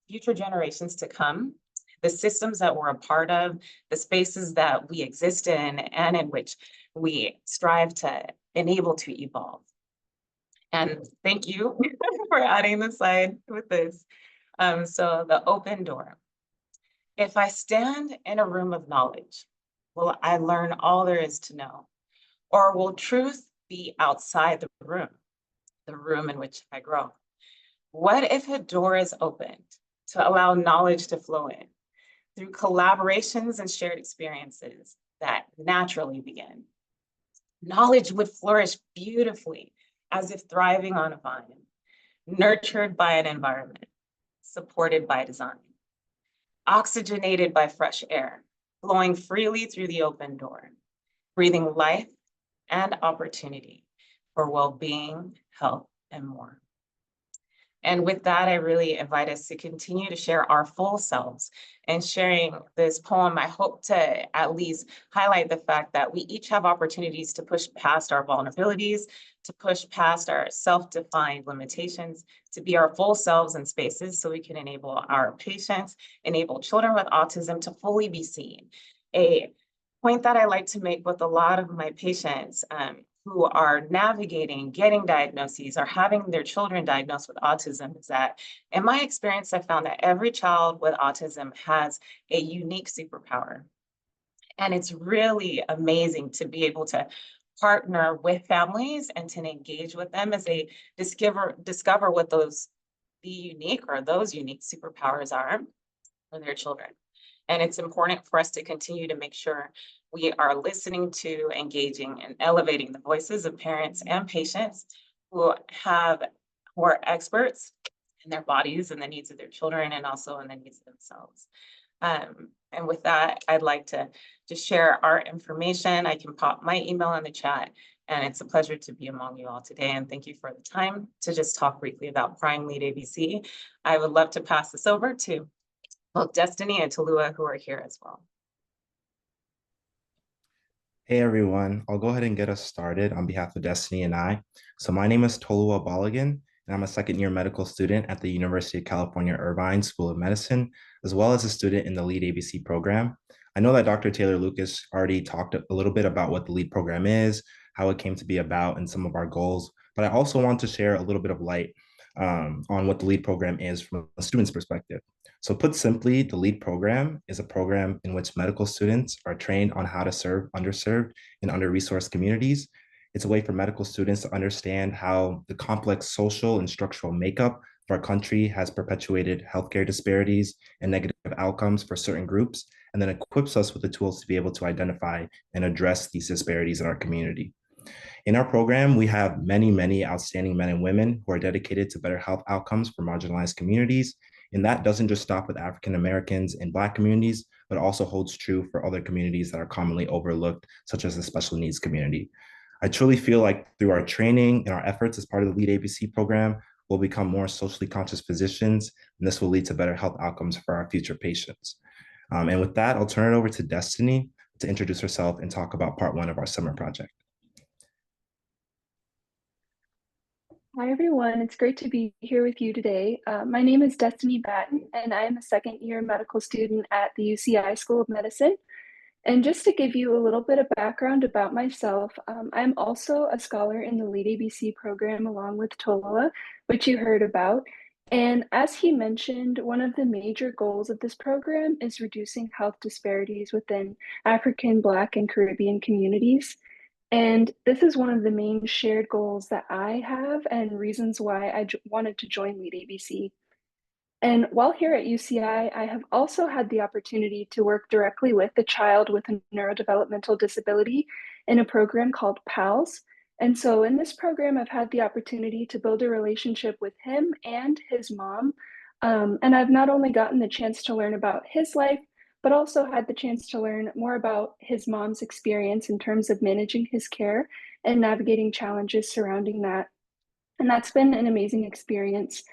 future generations to come, the systems that we're a part of, the spaces that we exist in, and in which we strive to enable to evolve. And thank you for adding the slide with this. So the open door. If I stand in a room of knowledge, will I learn all there is to know? Or will truth be outside the room in which I grow? What if a door is opened to allow knowledge to flow in through collaborations and shared experiences that naturally begin? Knowledge would flourish beautifully as if thriving on a vine, nurtured by an environment, supported by design, oxygenated by fresh air, flowing freely through the open door, breathing life and opportunity for well-being, health, and more. And with that, I really invite us to continue to share our full selves. And sharing this poem, I hope to at least highlight the fact that we each have opportunities to push past our vulnerabilities, to push past our self-defined limitations, to be our full selves in spaces so we can enable our patients, enable children with autism to fully be seen. A point that I like to make with a lot of my patients who are navigating, getting diagnoses, or having their children diagnosed with autism is that, in my experience, I found that every child with autism has a unique superpower. And it's really amazing to be able to partner with families and to engage with them as they discover what those unique superpowers are for their children. And it's important for us to continue to make sure we are listening to, engaging, and elevating the voices of parents and patients who are experts in their bodies and the needs of their children, and also in the needs of themselves. And with that, I'd like to just share our information. I can pop my email in the chat, and it's a pleasure to be among you all today. And thank you for the time to just talk briefly about Prime Lead ABC. I would love to pass this over to both Destiny and Talua, who are here as well. Hey everyone, I'll go ahead and get us started on behalf of Destiny and I. So my name is Tolua Balogun, and I'm a second-year medical student at the University of California, Irvine School of Medicine, as well as a student in the LEAD ABC program. I know that Dr. Taylor Lucas already talked a little bit about what the LEAD program is, how it came to be about, and some of our goals, but I also want to share a little bit of light on what the LEAD program is from a student's perspective. So put simply, the LEAD program is a program in which medical students are trained on how to serve underserved and under-resourced communities. It's a way for medical students to understand how the complex social and structural makeup of our country has perpetuated healthcare disparities and negative outcomes for certain groups, and then equips us with the tools to be able to identify and address these disparities in our community. In our program, we have many, many outstanding men and women who are dedicated to better health outcomes for marginalized communities. And that doesn't just stop with African Americans and Black communities, but also holds true for other communities that are commonly overlooked, such as the special needs community. I truly feel like through our training and our efforts as part of the LEAD ABC program, we'll become more socially conscious physicians, and this will lead to better health outcomes for our future patients. And with that, I'll turn it over to Destiny to introduce herself and talk about part one of our summer project. Hi, everyone. It's great to be here with you today. My name is Destiny Batten, and I am a second-year medical student at the UCI School of Medicine. And just to give you a little bit of background about myself, I'm also a scholar in the LEAD ABC program along with Tolua, which you heard about. And as he mentioned, one of the major goals of this program is reducing health disparities within African, Black, and Caribbean communities. And this is one of the main shared goals that I have and reasons why I wanted to join LEAD ABC. And while here at UCI, I have also had the opportunity to work directly with a child with a neurodevelopmental disability in a program called PALS. And so in this program, I've had the opportunity to build a relationship with him and his mom. And I've not only gotten the chance to learn about his life, but also had the chance to learn more about his mom's experience in terms of managing his care and navigating challenges surrounding that. And that's been an amazing experience.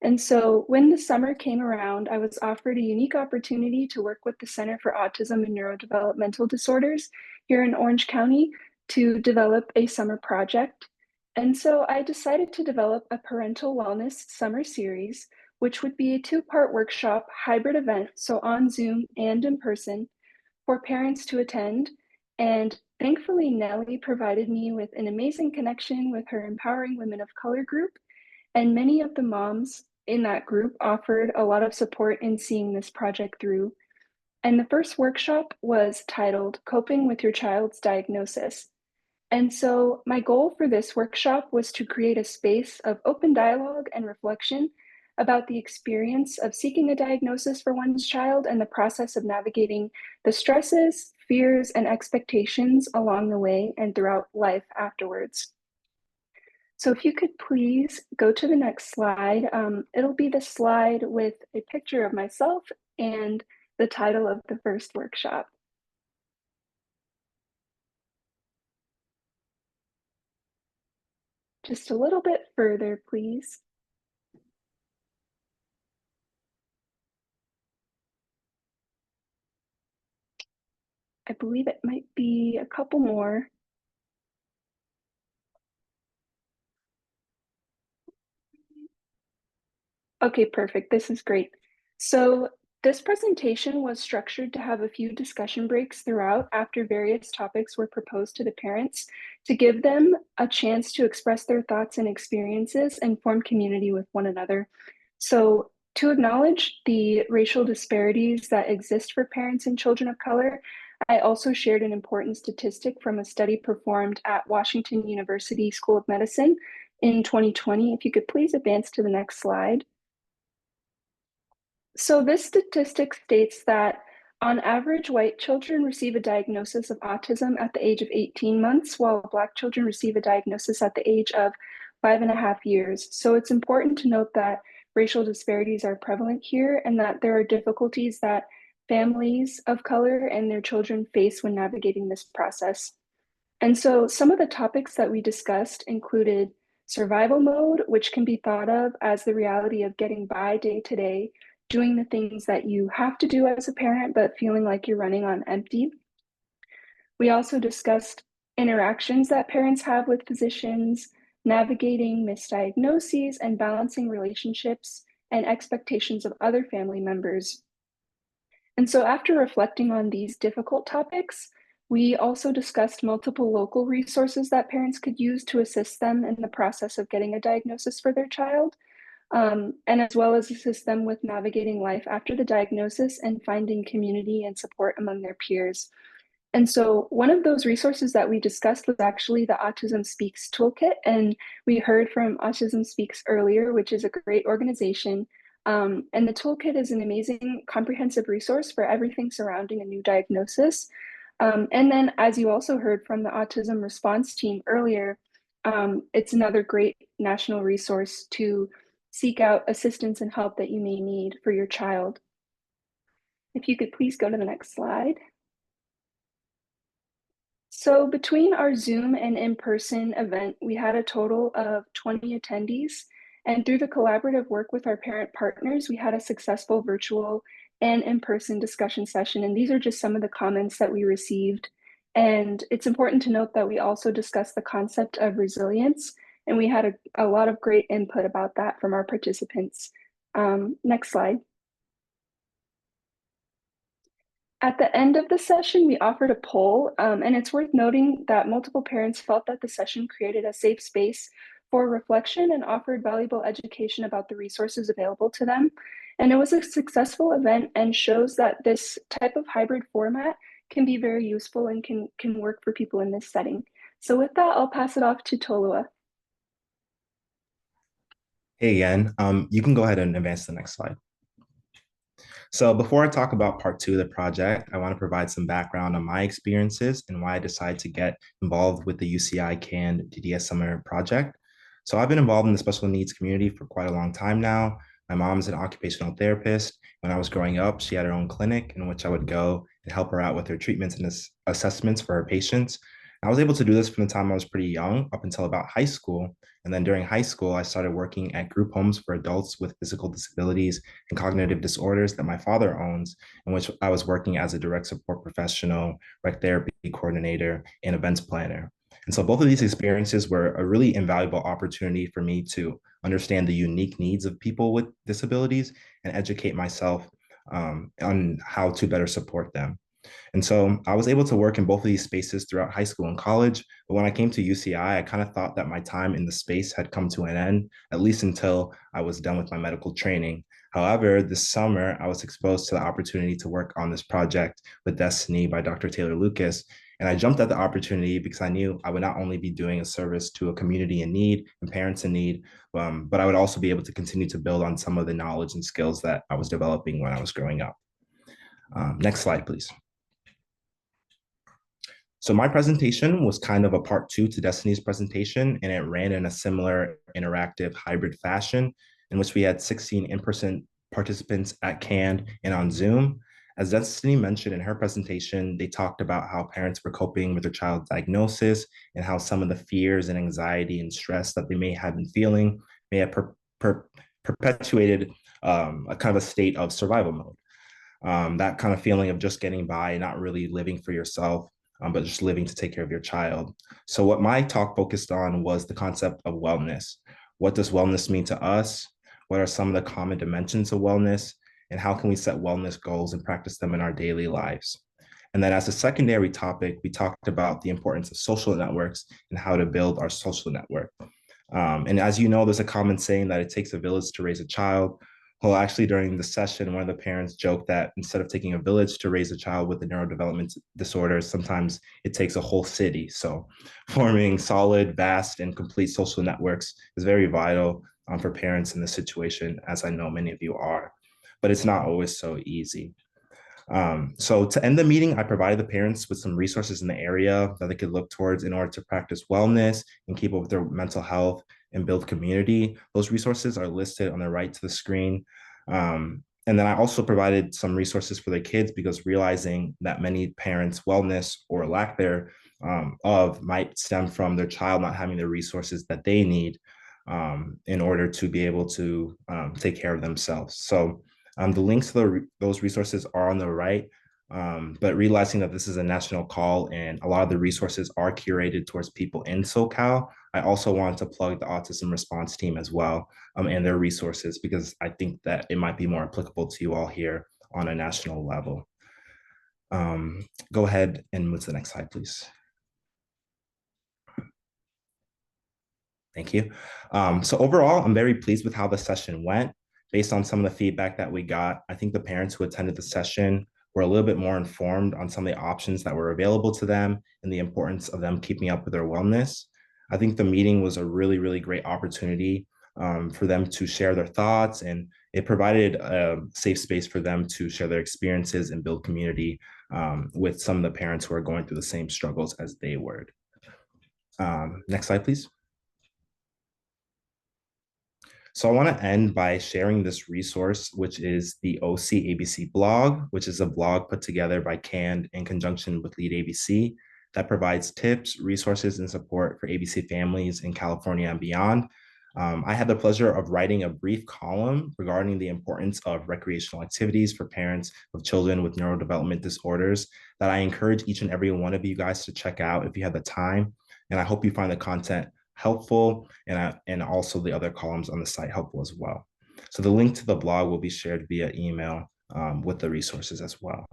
And so when the summer came around, I was offered a unique opportunity to work with the Center for Autism and Neurodevelopmental Disorders here in Orange County to develop a summer project. And so I decided to develop a parental wellness summer series which would be a two-part workshop hybrid event, so on Zoom and in person, for parents to attend. And thankfully, Nellie provided me with an amazing connection with her Empowering Women of Color group. And many of the moms in that group offered a lot of support in seeing this project through. And the first workshop was titled Coping with Your Child's Diagnosis. And so my goal for this workshop was to create a space of open dialogue and reflection about the experience of seeking a diagnosis for one's child and the process of navigating the stresses, fears, and expectations along the way and throughout life afterwards. So if you could please go to the next slide. It'll be the slide with a picture of myself and the title of the first workshop. Just a little bit further, please. I believe it might be a couple more. Okay, perfect. This is great. So this presentation was structured to have a few discussion breaks throughout after various topics were proposed to the parents to give them a chance to express their thoughts and experiences and form community with one another. So to acknowledge the racial disparities that exist for parents and children of color, I also shared an important statistic from a study performed at Washington University School of Medicine in 2020. If you could please advance to the next slide. So this statistic states that on average, white children receive a diagnosis of autism at the age of 18 months, while Black children receive a diagnosis at the age of 5.5 years. So it's important to note that racial disparities are prevalent here and that there are difficulties that families of color and their children face when navigating this process. And so some of the topics that we discussed included survival mode, which can be thought of as the reality of getting by day to day, doing the things that you have to do as a parent, but feeling like you're running on empty. We also discussed interactions that parents have with physicians, navigating misdiagnoses, and balancing relationships and expectations of other family members. And so after reflecting on these difficult topics, we also discussed multiple local resources that parents could use to assist them in the process of getting a diagnosis for their child, and as well as assist them with navigating life after the diagnosis and finding community and support among their peers. And so one of those resources that we discussed was actually the Autism Speaks toolkit. And we heard from Autism Speaks earlier, which is a great organization. And the toolkit is an amazing comprehensive resource for everything surrounding a new diagnosis. And then, as you also heard from the autism response team earlier, it's another great national resource to seek out assistance and help that you may need for your child. If you could please go to the next slide. So between our Zoom and in-person event, we had a total of 20 attendees. And through the collaborative work with our parent partners, we had a successful virtual and in-person discussion session. And these are just some of the comments that we received. And it's important to note that we also discussed the concept of resilience. And we had a lot of great input about that from our participants. Next slide. At the end of the session, we offered a poll, and it's worth noting that multiple parents felt that the session created a safe space for reflection and offered valuable education about the resources available to them. And it was a successful event and shows that this type of hybrid format can be very useful and can work for people in this setting. So with that, I'll pass it off to Tolua. Hey again, you can go ahead and advance to the next slide. So before I talk about part 2 of the project, I want to provide some background on my experiences and why I decided to get involved with the UCI CAN DDS Summer project. So I've been involved in the special needs community for quite a long time now. My mom's an occupational therapist. When I was growing up, she had her own clinic in which I would go and help her out with her treatments and assessments for her patients. I was able to do this from the time I was pretty young up until about high school. And then during high school, I started working at group homes for adults with physical disabilities and cognitive disorders that my father owns, in which I was working as a direct support professional, rec therapy coordinator, and events planner. And so both of these experiences were a really invaluable opportunity for me to understand the unique needs of people with disabilities and educate myself on how to better support them. And so I was able to work in both of these spaces throughout high school and college. But when I came to UCI, I kind of thought that my time in the space had come to an end, at least until I was done with my medical training. However, this summer, I was exposed to the opportunity to work on this project with Destiny by Dr. Taylor Lucas. And I jumped at the opportunity because I knew I would not only be doing a service to a community in need and parents in need, but I would also be able to continue to build on some of the knowledge and skills that I was developing when I was growing up. Next slide, please. So my presentation was kind of a part two to Destiny's presentation, and it ran in a similar interactive hybrid fashion in which we had 16 in-person participants at CAN and on Zoom. As Destiny mentioned in her presentation, they talked about how parents were coping with their child's diagnosis and how some of the fears and anxiety and stress that they may have been feeling may have perpetuated a kind of a state of survival mode. That kind of feeling of just getting by, not really living for yourself, but just living to take care of your child. So what my talk focused on was the concept of wellness. What does wellness mean to us? What are some of the common dimensions of wellness? And how can we set wellness goals and practice them in our daily lives? And then as a secondary topic, we talked about the importance of social networks and how to build our social network. And as you know, there's a common saying that it takes a village to raise a child. Well, actually, during the session, one of the parents joked that instead of taking a village to raise a child with a neurodevelopment disorder, sometimes it takes a whole city. So forming solid, vast, and complete social networks is very vital for parents in this situation, as I know many of you are. But it's not always so easy. So to end the meeting, I provided the parents with some resources in the area that they could look towards in order to practice wellness and keep up with their mental health and build community. Those resources are listed on the right to the screen. And then I also provided some resources for the kids because realizing that many parents' wellness or lack thereof might stem from their child not having the resources that they need in order to be able to take care of themselves. So the links to those resources are on the right, but realizing that this is a national call and a lot of the resources are curated towards people in SoCal, I also want to plug the Autism Response Team as well and their resources because I think that it might be more applicable to you all here on a national level. Go ahead and move to the next slide, please. Thank you. So overall, I'm very pleased with how the session went. Based on some of the feedback that we got, I think the parents who attended the session were a little bit more informed on some of the options that were available to them and the importance of them keeping up with their wellness. I think the meeting was a really, really great opportunity for them to share their thoughts, and it provided a safe space for them to share their experiences and build community with some of the parents who are going through the same struggles as they were. Next slide, please. So I want to end by sharing this resource, which is the OC ABC blog, which is a blog put together by CAN in conjunction with Lead ABC that provides tips, resources, and support for ABC families in California and beyond. I had the pleasure of writing a brief column regarding the importance of recreational activities for parents of children with neurodevelopment disorders that I encourage each and every one of you guys to check out if you have the time. And I hope you find the content helpful and also the other columns on the site helpful as well. So the link to the blog will be shared via email with the resources as well.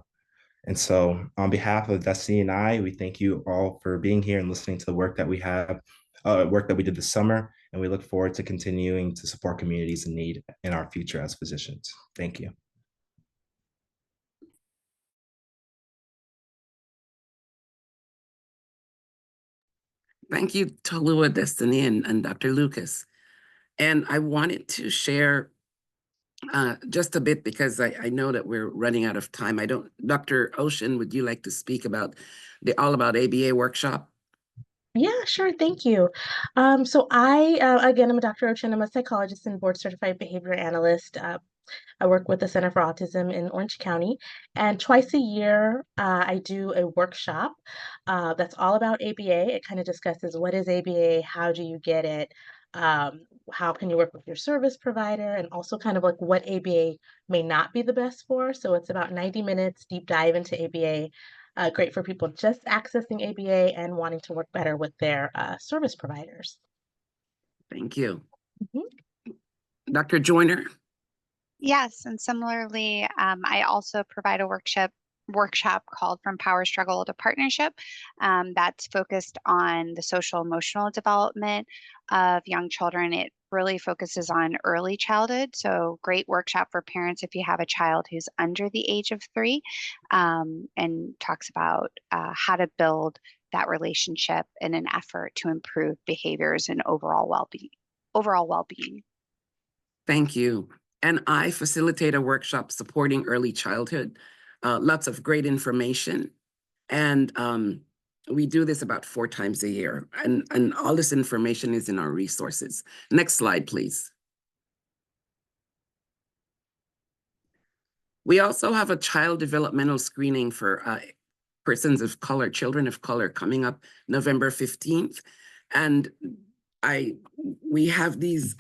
And so on behalf of Destiny and I, we thank you all for being here and listening to the work that we have, work that we did this summer, and we look forward to continuing to support communities in need in our future as physicians. Thank you. Thank you, Talua, Destiny, and Dr. Lucas. And I wanted to share just a bit because I know that we're running out of time. Dr. Ocean, would you like to speak about the All About ABA workshop? Yeah, sure. Thank you. So again, I'm a Dr. Ocean. I'm a psychologist and board certified behavior analyst. I work with the Center for Autism in Orange County, and twice a year I do a workshop that's all about ABA. It kind of discusses what is ABA, how do you get it, how can you work with your service provider, and also kind of like what ABA may not be the best for. So it's about 90 minutes, deep dive into ABA. great for people just accessing ABA and wanting to work better with their service providers. Thank you. Dr. Joyner? Yes, and similarly, I also provide a workshop called From Power Struggle to Partnership, that's focused on the social emotional development of young children. It really focuses on early childhood, so great workshop for parents if you have a child who's under the age of 3, and talks about how to build that relationship in an effort to improve behaviors and overall well-being. Thank you. And I facilitate a workshop supporting early childhood. Lots of great information. And we do this about 4 times a year. And all this information is in our resources. Next slide, please. We also have a child developmental screening for persons of color, children of color, coming up November 15th. And we have these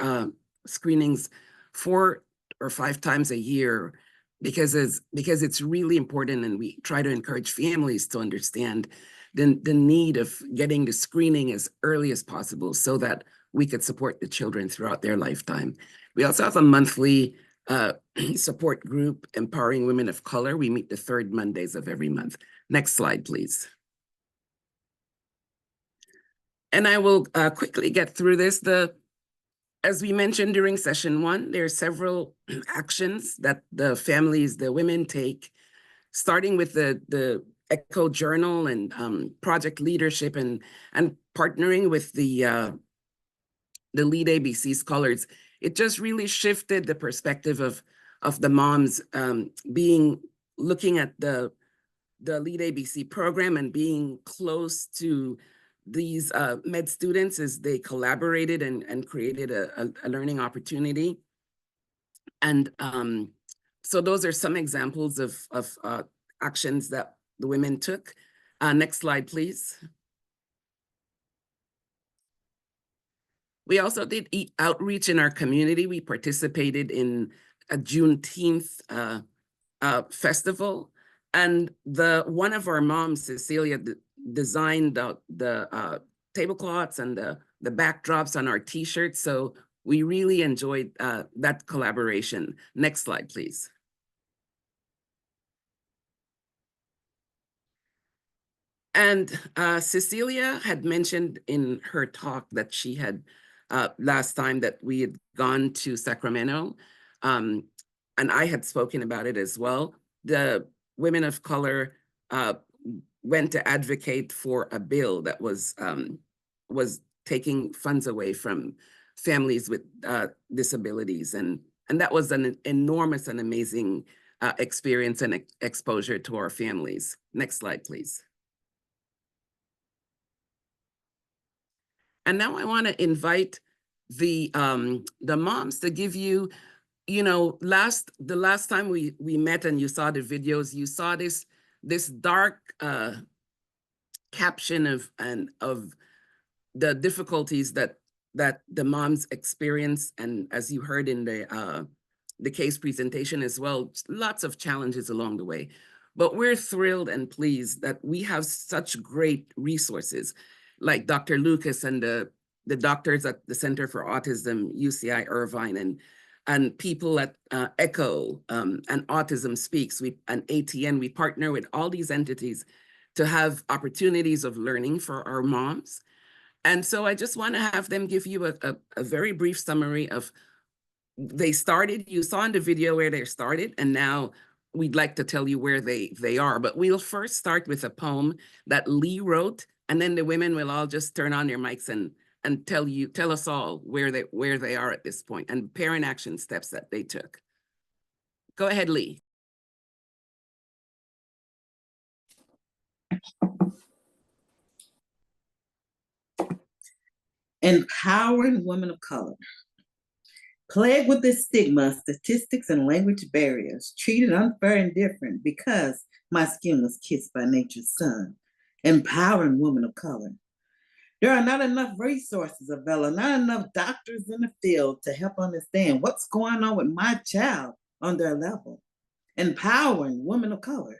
screenings 4 or 5 times a year because it's really important, and we try to encourage families to understand the need of getting the screening as early as possible so that we could support the children throughout their lifetime. We also have a monthly support group, Empowering Women of Color. We meet the 3rd Mondays of every month. Next slide, please. And I will quickly get through this. As we mentioned during session 1, there are several actions that the families, the women take, starting with the ECHO Journal and project leadership and partnering with the Lead ABC Scholars. It just really shifted the perspective of the moms looking at the Lead ABC program and being close to these med students as they collaborated and created a learning opportunity. And so those are some examples of actions that the women took. Next slide, please. We also did outreach in our community. We participated in a Juneteenth festival, and one of our moms, Cecilia, designed the tablecloths and the backdrops on our t-shirts. So we really enjoyed that collaboration. Next slide, please. And Cecilia had mentioned in her talk that she had last time that we had gone to Sacramento, and I had spoken about it as well. The women of color went to advocate for a bill that was taking funds away from families with disabilities, and that was an enormous and amazing experience and exposure to our families. Next slide, please. And now I want to invite the moms to give you, the last time we met and you saw the videos, you saw this dark caption of the difficulties that the moms experience, and as you heard in the case presentation as well, lots of challenges along the way. But we're thrilled and pleased that we have such great resources, like Dr. Lucas and the doctors at the Center for Autism, UCI Irvine, and people at ECHO and Autism Speaks, and ATN. We partner with all these entities to have opportunities of learning for our moms. And so I just want to have them give you a very brief summary of you saw in the video where they started, and now we'd like to tell you where they are. But we'll first start with a poem that Lee wrote, and then the women will all just turn on their mics and tell us all where they are at this point and parent action steps that they took. Go ahead, Lee. Empowering women of color. Plagued with this stigma, statistics, and language barriers, treated unfair and different because my skin was kissed by nature's sun. Empowering women of color. There are not enough resources available, not enough doctors in the field to help understand what's going on with my child on their level. Empowering women of color.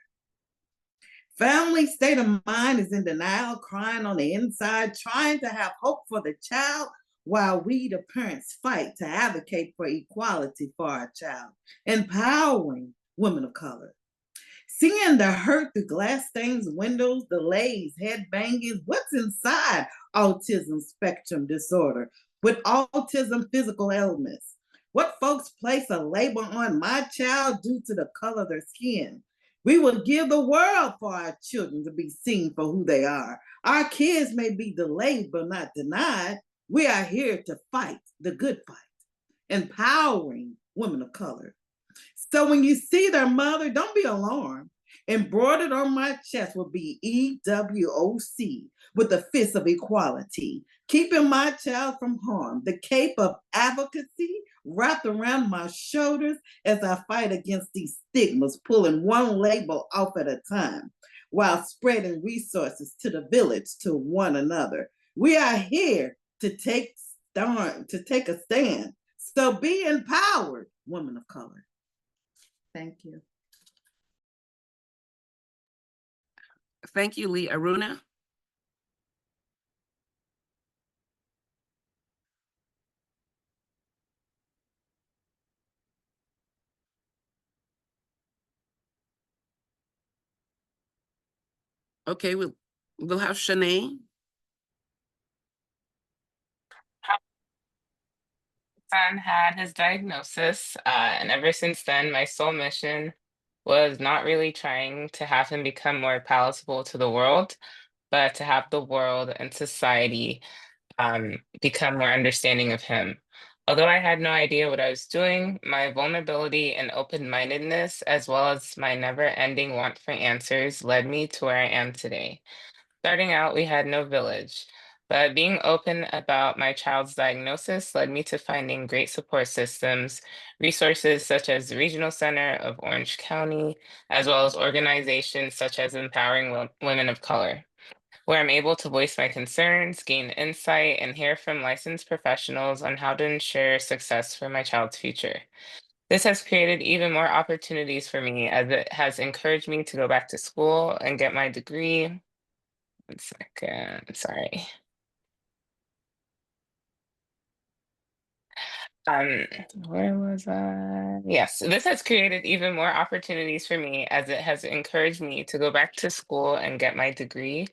Family state of mind is in denial, crying on the inside, trying to have hope for the child while we, the parents, fight to advocate for equality for our child, empowering women of color. Seeing the hurt, the glass stains, windows, delays, head banging, what's inside autism spectrum disorder with autism physical ailments? What folks place a label on my child due to the color of their skin? We will give the world for our children to be seen for who they are. Our kids may be delayed but not denied. We are here to fight the good fight, empowering women of color. So when you see their mother, don't be alarmed. Embroidered on my chest will be EWOC with the fist of equality, keeping my child from harm. The cape of advocacy wrapped around my shoulders as I fight against these stigmas, pulling one label off at a time while spreading resources to the village, to one another. We are here to take a stand. So be empowered, women of color. Thank you. Thank you, Lee. Aruna? Okay, we'll have Shanae. Son had his diagnosis, and ever since then, my sole mission was not really trying to have him become more palatable to the world, but to have the world and society become more understanding of him. Although I had no idea what I was doing, my vulnerability and open-mindedness, as well as my never-ending want for answers, led me to where I am today. Starting out, we had no village, but being open about my child's diagnosis led me to finding great support systems, resources such as the Regional Center of Orange County, as well as organizations such as Empowering Women of Color, where I'm able to voice my concerns, gain insight, and hear from licensed professionals on how to ensure success for my child's future. This has created even more opportunities for me as it has encouraged me to go back to school and get my degree. 1 second, sorry. Um, where was I? Yes, this has created even more opportunities for me as it has encouraged me to go back to school and get my degree,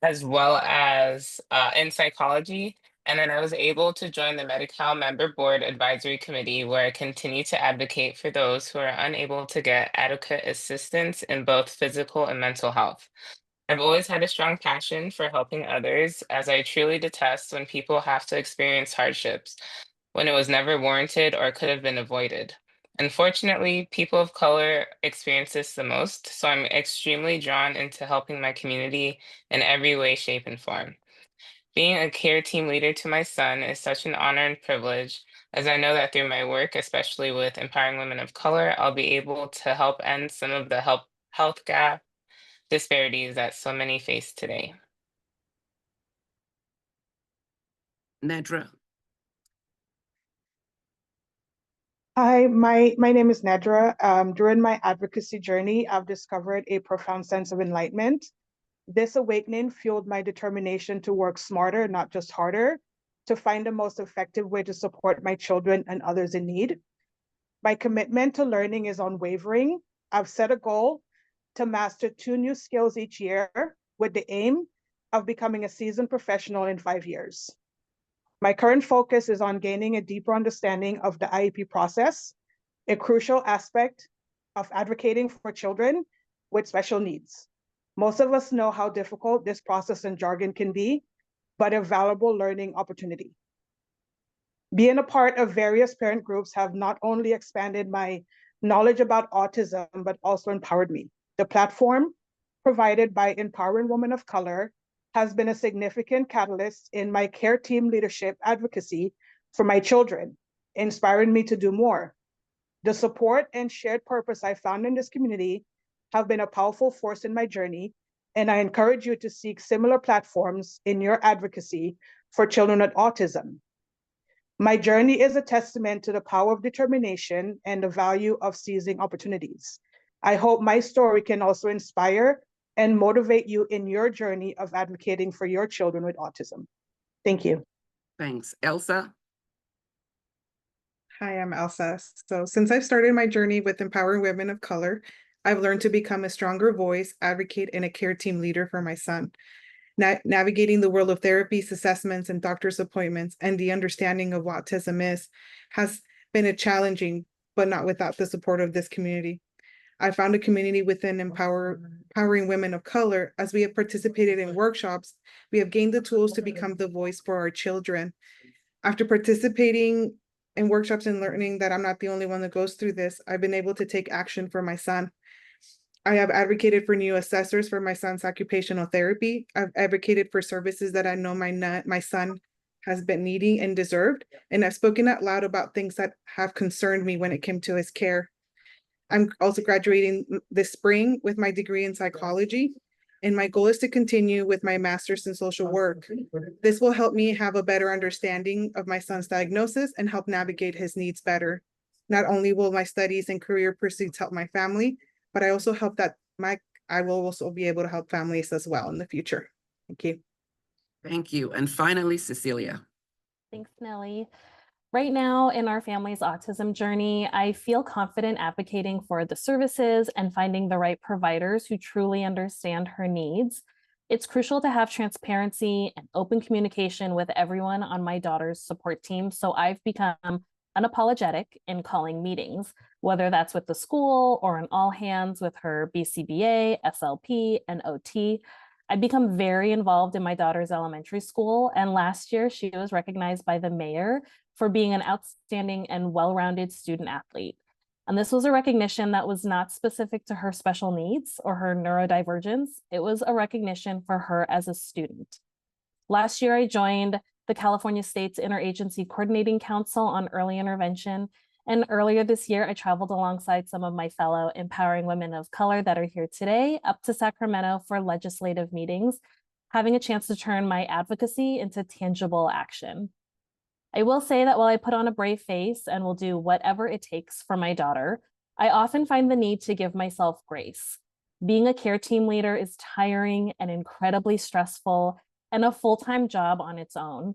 as well as in psychology. And then I was able to join the Medi-Cal Member Board Advisory Committee, where I continue to advocate for those who are unable to get adequate assistance in both physical and mental health. I've always had a strong passion for helping others, as I truly detest when people have to experience hardships when it was never warranted or could have been avoided. Unfortunately, people of color experience this the most, so I'm extremely drawn into helping my community in every way, shape, and form. Being a care team leader to my son is such an honor and privilege, as I know that through my work, especially with empowering women of color, I'll be able to help end some of the health gap disparities that so many face today. Nedra. Hi, my name is Nedra. During my advocacy journey, I've discovered a profound sense of enlightenment. This awakening fueled my determination to work smarter, not just harder, to find the most effective way to support my children and others in need. My commitment to learning is unwavering. I've set a goal to master 2 new skills each year with the aim of becoming a seasoned professional in 5 years. My current focus is on gaining a deeper understanding of the IEP process, a crucial aspect of advocating for children with special needs. Most of us know how difficult this process and jargon can be, but a valuable learning opportunity. Being a part of various parent groups have not only expanded my knowledge about autism, but also empowered me. The platform provided by Empowering Women of Color has been a significant catalyst in my care team leadership advocacy for my children, inspiring me to do more. The support and shared purpose I found in this community have been a powerful force in my journey, and I encourage you to seek similar platforms in your advocacy for children with autism. My journey is a testament to the power of determination and the value of seizing opportunities. I hope my story can also inspire and motivate you in your journey of advocating for your children with autism. Thank you. Thanks. Elsa? Hi, I'm Elsa. So since I've started my journey with empowering women of color, I've learned to become a stronger voice, advocate, and a care team leader for my son. Navigating the world of therapies, assessments, and doctor's appointments, and the understanding of what autism is, has been a challenging, but not without the support of this community. I found a community within empowering women of color. As we have participated in workshops, we have gained the tools to become the voice for our children. After participating in workshops and learning that I'm not the only one that goes through this, I've been able to take action for my son. I have advocated for new assessors for my son's occupational therapy. I've advocated for services that I know my son has been needing and deserved. And I've spoken out loud about things that have concerned me when it came to his care. I'm also graduating this spring with my degree in psychology, and my goal is to continue with my master's in social work. This will help me have a better understanding of my son's diagnosis and help navigate his needs better. Not only will my studies and career pursuits help my family, but I also hope that I will also be able to help families as well in the future. Thank you. Thank you. And finally, Cecilia. Thanks, Nellie. Right now in our family's autism journey, I feel confident advocating for the services and finding the right providers who truly understand her needs. It's crucial to have transparency and open communication with everyone on my daughter's support team, so I've become unapologetic in calling meetings, whether that's with the school or an all hands with her BCBA, SLP, and OT. I've become very involved in my daughter's elementary school, and last year she was recognized by the mayor for being an outstanding and well-rounded student athlete. And this was a recognition that was not specific to her special needs or her neurodivergence. It was a recognition for her as a student. Last year, I joined the California State's Interagency Coordinating Council on Early Intervention. And earlier this year, I traveled alongside some of my fellow empowering women of color that are here today up to Sacramento for legislative meetings, having a chance to turn my advocacy into tangible action. I will say that while I put on a brave face and will do whatever it takes for my daughter, I often find the need to give myself grace. Being a care team leader is tiring and incredibly stressful and a full-time job on its own.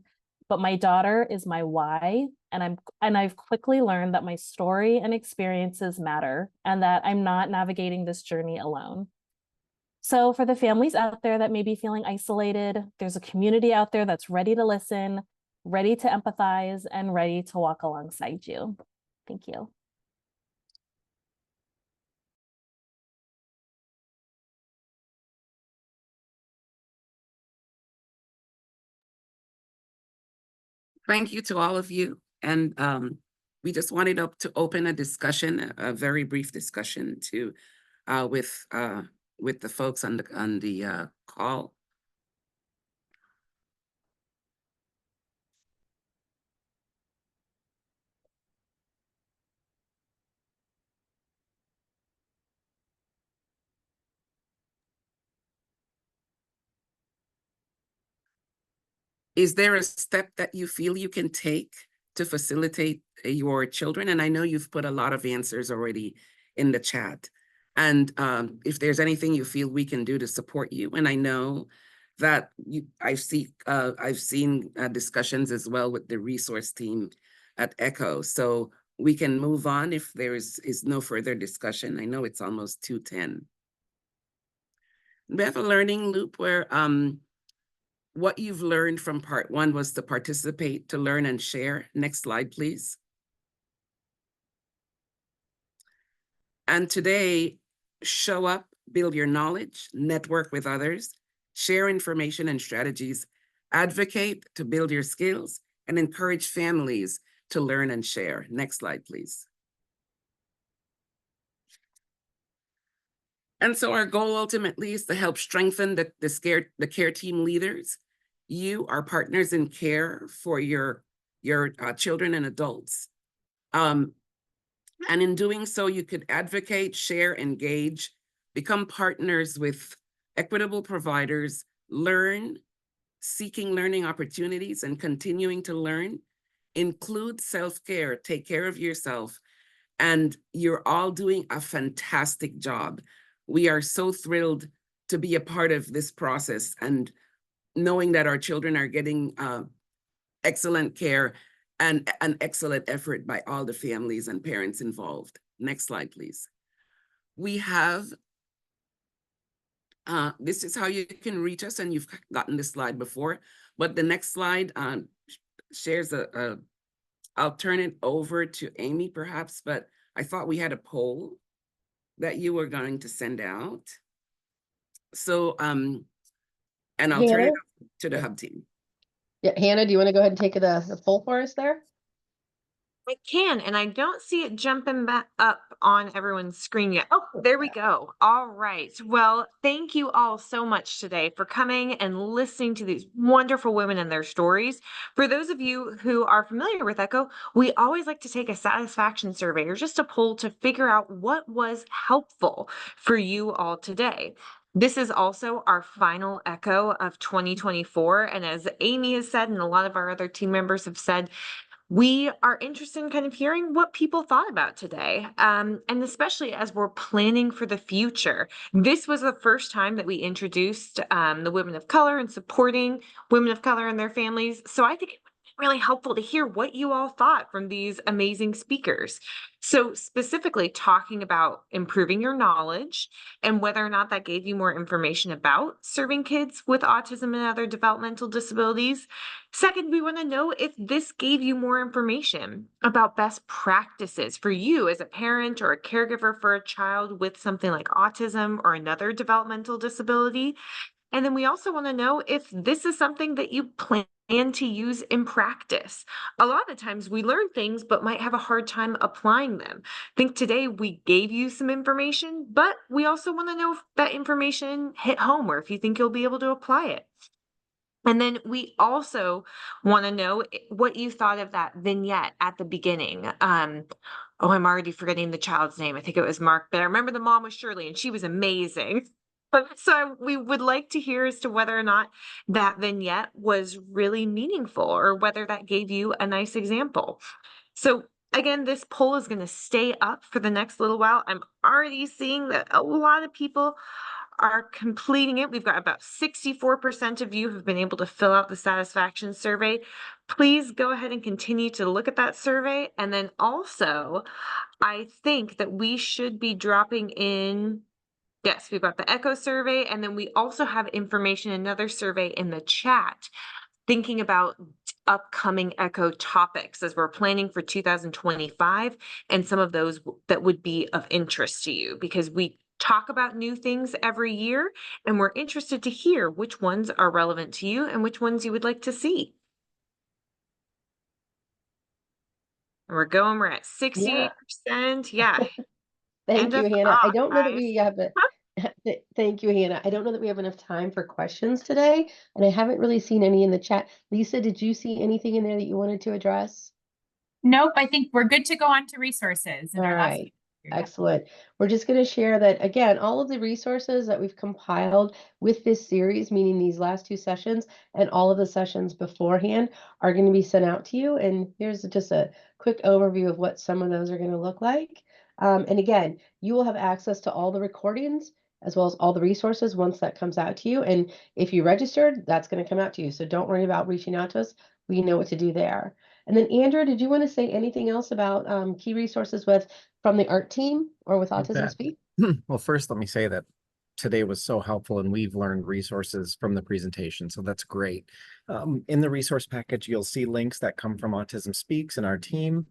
But my daughter is my why, and I've quickly learned that my story and experiences matter and that I'm not navigating this journey alone. So for the families out there that may be feeling isolated, there's a community out there that's ready to listen, ready to empathize, and ready to walk alongside you. Thank you. Thank you to all of you. And we just wanted to open a discussion, a very brief discussion with the folks on the call. Is there a step that you feel you can take to facilitate your children? And I know you've put a lot of answers already in the chat. And if there's anything you feel we can do to support you, and I know that I've seen discussions as well with the resource team at ECHO. So we can move on if there is no further discussion. I know it's almost 2:10. We have a learning loop where what you've learned from part one was to participate, to learn and share. Next slide, please. And today, show up, build your knowledge, network with others, share information and strategies, advocate to build your skills, and encourage families to learn and share. Next slide, please. And so our goal ultimately is to help strengthen the care team leaders. You are partners in care for your children and adults. And in doing so, you could advocate, share, engage, become partners with equitable providers, learn, seeking learning opportunities and continuing to learn, include self-care, take care of yourself, and you're all doing a fantastic job. We are so thrilled to be a part of this process, and knowing that our children are getting excellent care and an excellent effort by all the families and parents involved. Next slide, please. We have, this is how you can reach us, and you've gotten this slide before, but the next slide shares I'll turn it over to Amy perhaps, but I thought we had a poll that you were going to send out. So, and I'll turn it over to the hub team. Yeah, Hannah, do you want to go ahead and take the poll for us there? I can, and I don't see it jumping back up on everyone's screen yet. Oh, there we go. All right. Well, thank you all so much today for coming and listening to these wonderful women and their stories. For those of you who are familiar with ECHO, we always like to take a satisfaction survey or just a poll to figure out what was helpful for you all today. This is also our final ECHO of 2024. And as Amy has said, and a lot of our other team members have said, we are interested in kind of hearing what people thought about today. And especially as we're planning for the future. This was the first time that we introduced the women of color and supporting women of color and their families. So I think it would be really helpful to hear what you all thought from these amazing speakers. So specifically talking about improving your knowledge and whether or not that gave you more information about serving kids with autism and other developmental disabilities. Second, we want to know if this gave you more information about best practices for you as a parent or a caregiver for a child with something like autism or another developmental disability. And then we also want to know if this is something that you plan to use in practice. A lot of times we learn things, but might have a hard time applying them. I think today we gave you some information, but we also want to know if that information hit home or if you think you'll be able to apply it. And then we also want to know what you thought of that vignette at the beginning. I'm already forgetting the child's name. I think it was Mark, but I remember the mom was Shirley and she was amazing. So we would like to hear as to whether or not that vignette was really meaningful or whether that gave you a nice example. So again, this poll is going to stay up for the next little while. I'm already seeing that a lot of people are completing it. We've got about 64% of you have been able to fill out the satisfaction survey. Please go ahead and continue to look at that survey. And then also, I think that we should be dropping in, yes, we've got the ECHO survey, and then we also have information, another survey in the chat, thinking about upcoming ECHO topics as we're planning for 2025 and some of those that would be of interest to you, because we talk about new things every year and we're interested to hear which ones are relevant to you and which ones you would like to see. We're at 68%. Yeah. Thank you, Hannah. I don't know that we have a thank you, Hannah. I don't know that we have enough time for questions today, and I haven't really seen any in the chat. Lisa, did you see anything in there that you wanted to address? Nope, I think we're good to go on to resources. All right. Excellent. We're just going to share that again, all of the resources that we've compiled with this series, meaning these last two sessions and all of the sessions beforehand, are going to be sent out to you. And here's just a quick overview of what some of those are going to look like. And again, you will have access to all the recordings as well as all the resources once that comes out to you. And if you registered, that's going to come out to you. So don't worry about reaching out to us. We know what to do there. And then Andrew, did you want to say anything else about key resources from the art team or with Autism Speak? Well, first, let me say that today was so helpful and we've learned resources from the presentation. So that's great. In the resource package, you'll see links that come from Autism Speaks and our team.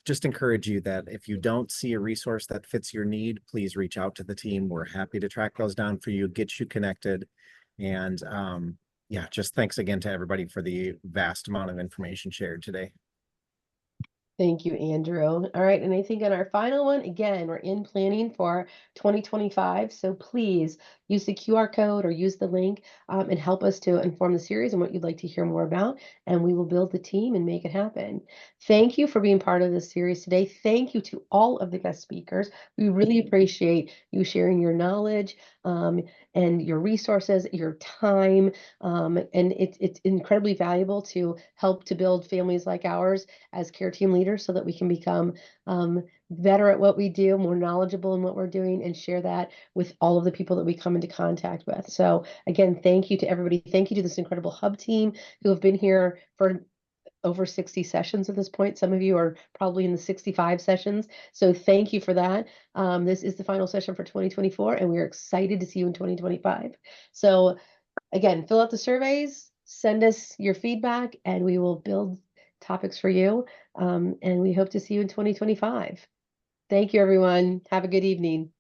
Just encourage you that if you don't see a resource that fits your need, please reach out to the team. We're happy to track those down for you, get you connected. And yeah, just thanks again to everybody for the vast amount of information shared today. Thank you, Andrew. All right, and I think on our final one, again, we're in planning for 2025, so please use the QR code or use the link and help us to inform the series and what you'd like to hear more about, and we will build the team and make it happen. Thank you for being part of this series today. Thank you to all of the guest speakers. We really appreciate you sharing your knowledge and your resources, your time, and it's incredibly valuable to help to build families like ours as care team leaders leaders so that we can become better at what we do, more knowledgeable in what we're doing, and share that with all of the people that we come into contact with. So again, thank you to everybody. Thank you to this incredible hub team who have been here for over 60 sessions at this point. Some of you are probably in the 65 sessions. So thank you for that. This is the final session for 2024, and we're excited to see you in 2025. So again, fill out the surveys, send us your feedback, and we will build topics for you. And we hope to see you in 2025. Thank you, everyone. Have a good evening.